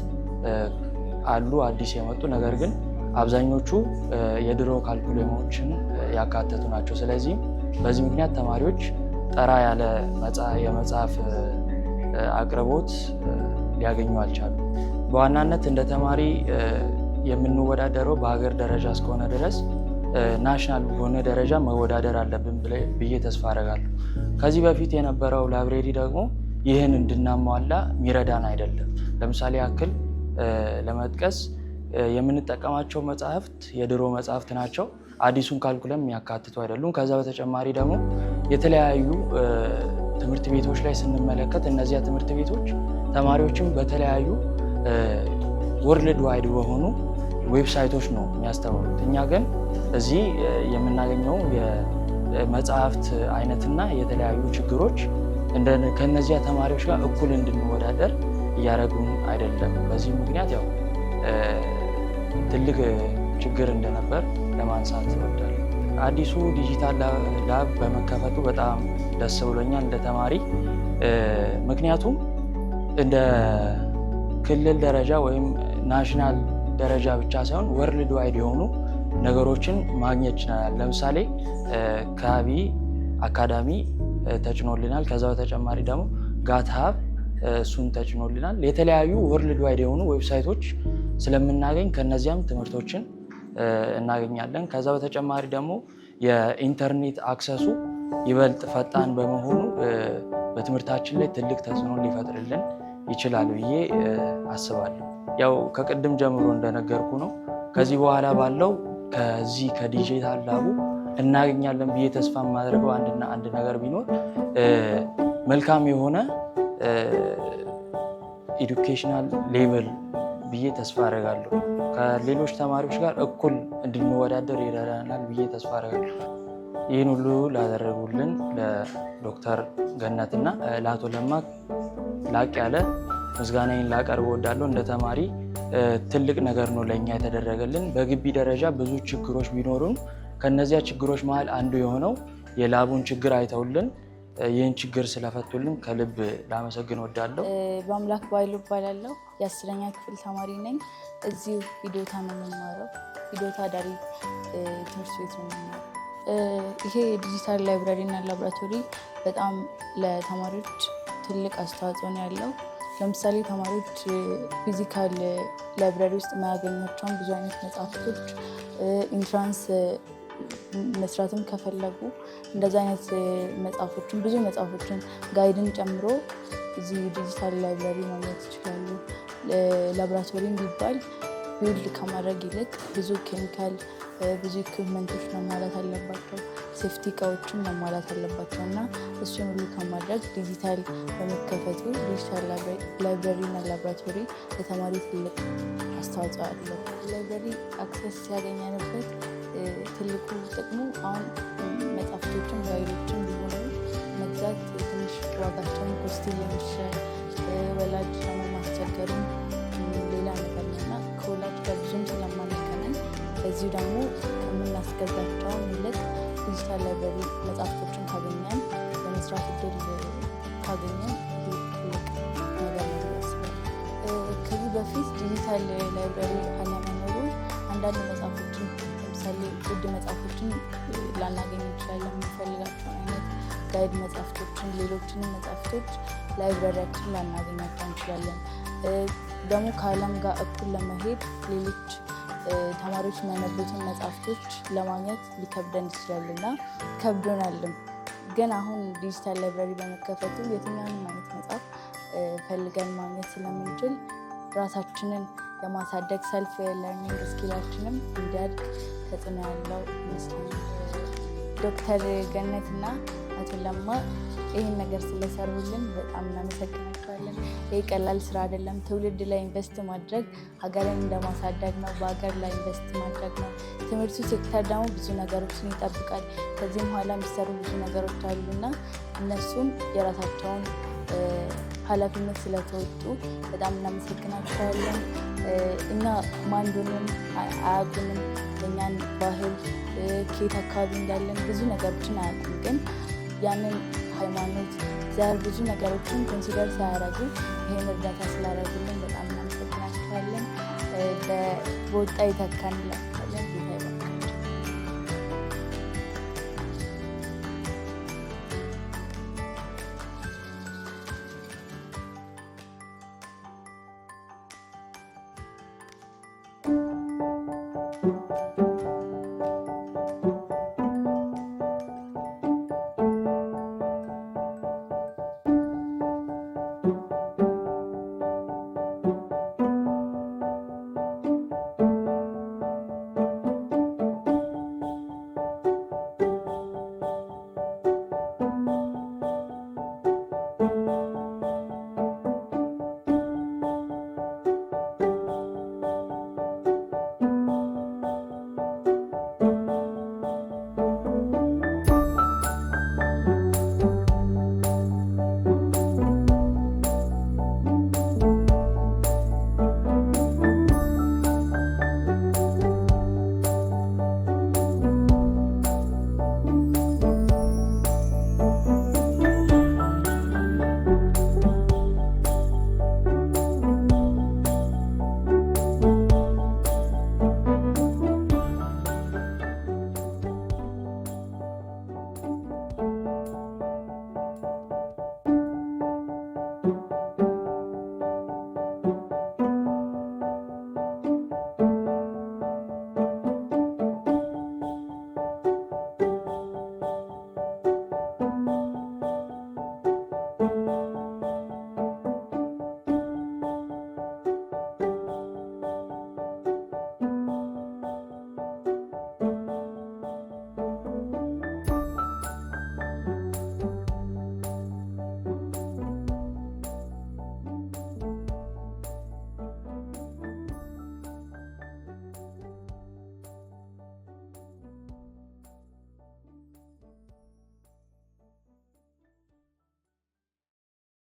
አሉ አዲስ የመጡ ነገር ግን አብዛኞቹ የድሮ ካልኩሌሞችን ያካተቱ ናቸው። ስለዚህ በዚህ ምክንያት ተማሪዎች ጠራ ያለ የመጽሐፍ አቅርቦት ሊያገኙ አልቻሉ። በዋናነት እንደ ተማሪ የምንወዳደረው በሀገር ደረጃ እስከሆነ ድረስ ናሽናል በሆነ ደረጃ መወዳደር አለብን ብዬ ተስፋ አደርጋለሁ። ከዚህ በፊት የነበረው ላይብሬሪ ደግሞ ይህን እንድናሟላ ሚረዳን አይደለም። ለምሳሌ ያክል ለመጥቀስ የምንጠቀማቸው መጽሐፍት የድሮ መጽሐፍት ናቸው። አዲሱን ካልኩለም የሚያካትቱ አይደሉም። ከዛ በተጨማሪ ደግሞ የተለያዩ ትምህርት ቤቶች ላይ ስንመለከት እነዚያ ትምህርት ቤቶች ተማሪዎችን በተለያዩ ወርልድ ዋይድ በሆኑ ዌብሳይቶች ነው የሚያስተምሩት። እኛ ግን እዚህ የምናገኘው የመጽሐፍት አይነትና የተለያዩ ችግሮች ከነዚያ ተማሪዎች ጋር እኩል እንድንወዳደር እያደረጉን አይደለም። በዚህ ምክንያት ያው ትልቅ ችግር እንደነበር ለማንሳት እወዳለሁ። አዲሱ ዲጂታል ላብ በመከፈቱ በጣም ደስ ብሎኛል እንደ ተማሪ። ምክንያቱም እንደ ክልል ደረጃ ወይም ናሽናል ደረጃ ብቻ ሳይሆን ወርልድ ዋይድ የሆኑ ነገሮችን ማግኘት ይችላል። ለምሳሌ ካቢ አካዳሚ ተጭኖልናል። ከዛ በተጨማሪ ደግሞ ጋትሃብ እሱን ተጭኖልናል። የተለያዩ ወርልድ ዋይድ የሆኑ ዌብሳይቶች ስለምናገኝ ከነዚያም ትምህርቶችን እናገኛለን። ከዛ በተጨማሪ ደግሞ የኢንተርኔት አክሰሱ ይበልጥ ፈጣን በመሆኑ በትምህርታችን ላይ ትልቅ ተጽዕኖ ሊፈጥርልን ይችላል ብዬ አስባለሁ። ያው ከቅድም ጀምሮ እንደነገርኩ ነው። ከዚህ በኋላ ባለው ከዚህ ከዲጂታል ላቡ እናገኛለን ብዬ ተስፋ የማደርገው አንድ ነገር ቢኖር መልካም የሆነ ኤዱኬሽናል ሌቭል ብዬ ተስፋ አደርጋለሁ። ከሌሎች ተማሪዎች ጋር እኩል እንድንወዳደር ይረዳናል ብዬ ተስፋ አደርጋለሁ። ይህን ሁሉ ላደረጉልን ለዶክተር ገነትና ለአቶ ለማ ላቅ ያለ ምስጋናዬን ላቀርብ እወዳለሁ። እንደ ተማሪ ትልቅ ነገር ነው ለእኛ የተደረገልን። በግቢ ደረጃ ብዙ ችግሮች ቢኖሩም ከነዚያ ችግሮች መሀል አንዱ የሆነው የላቡን ችግር አይተውልን ይህን ችግር ስለፈቱልን ከልብ ላመሰግን እወዳለሁ። በአምላክ ባይሉ እባላለሁ። የ10ኛ ክፍል ተማሪ ነኝ። እዚሁ ሂዶታ ነው የምማረው። ሂዶታ አዳሪ ትምህርት ቤት ነው የምማረው። ይሄ ዲጂታል ላይብራሪ እና ላቦራቶሪ በጣም ለተማሪዎች ትልቅ አስተዋጽኦ ነው ያለው። ለምሳሌ ተማሪዎች ፊዚካል ላይብራሪ ውስጥ የማያገኟቸውን ብዙ አይነት መጽሐፍቶች ኢንትራንስ መስራትም ከፈለጉ እንደዚህ አይነት መጽሐፎችን ብዙ መጽሐፎችን ጋይድን ጨምሮ እዚህ ዲጂታል ላይብራሪ ማግኘት ይችላሉ። ላቦራቶሪም ቢባል ቢውልድ ከማድረግ ይልቅ ብዙ ኬሚካል ብዙ ኢኩፕመንቶች መሟላት አለባቸው፣ ሴፍቲ እቃዎችን መሟላት አለባቸው እና እሱን ሁሉ ከማድረግ ዲጂታል በመከፈቱ ዲጂታል ላይብራሪ እና ላቦራቶሪ ለተማሪ ትልቅ አስተዋጽኦ አለው። ላይብራሪ አክሰስ ያገኘንበት ትልቁ ጥቅሙ አሁን መጽሐፍቶችን ጋይዶችን ቢሆኑ መግዛት ትንሽ ዋጋቸውን ኮስቲ ሊሆን ይችላል። ወላጅ ደግሞ ማስቸገሩም ሌላ ነገር ነው እና ከወላጅ ጋር ብዙም ስለማንገናኝ በዚሁ ደግሞ ከምናስገዛቸው ይልቅ ዲጂታል ላይብራሪ መጽሐፍቶችን ካገኘን የመስራት እድል ካገኘን ትልቅ ነገር ነው ያስባል። ከዚህ በፊት ዲጂታል ላይብራሪ አለመኖሩ አንዳንድ መጽሐፎችን ለምሳሌ ውድ መጽሐፎችን ላናገኝ እንችላለን። የምንፈልጋቸው አይነት ጋይድ መጽሐፍቶችን፣ ሌሎችንም መጽሐፍቶች ላይብራሪያችን ላናገኛቸው እንችላለን። ደግሞ ከዓለም ጋር እኩል ለመሄድ ሌሎች ተማሪዎች የሚያነቡትን መጽሐፍቶች ለማግኘት ሊከብደን ይችላል እና ከብዶናልም። ግን አሁን ዲጂታል ላይብራሪ በመከፈቱ የትኛውንም አይነት መጽሐፍ ፈልገን ማግኘት ስለምንችል ራሳችንን የማሳደግ ሰልፍ ለርኒንግ ስኪላችንም እንዲያድግ ተጽዕኖ ያለው ይመስለኛል። ዶክተር ገነትና አቶ ለማ ይህን ነገር ስለሰሩልን በጣም እናመሰግናቸዋለን። ይህ ቀላል ስራ አይደለም። ትውልድ ላይ ኢንቨስት ማድረግ ሀገርን እንደማሳደግ ነው። በሀገር ላይ ኢንቨስት ማድረግ ነው። ትምህርቱ ሴክተር ደግሞ ብዙ ነገሮችን ይጠብቃል። ከዚህም በኋላ የሚሰሩ ብዙ ነገሮች አሉና እነሱም የራሳቸውን ኃላፊነት ስለተወጡ በጣም እናመሰግናቸዋለን። እኛ ማንዱንም አያውቁንም። የእኛን ባህል ከየት አካባቢ እንዳለን ብዙ ነገሮችን አያውቁም። ግን ያንን ሃይማኖት፣ ዘር ብዙ ነገሮችን ኮንሲደር ሳያደርጉ ይህን እርዳታ ስላደረጉልን በጣም እናመሰግናቸዋለን። በወጣ ይተካ እንላቸዋለን።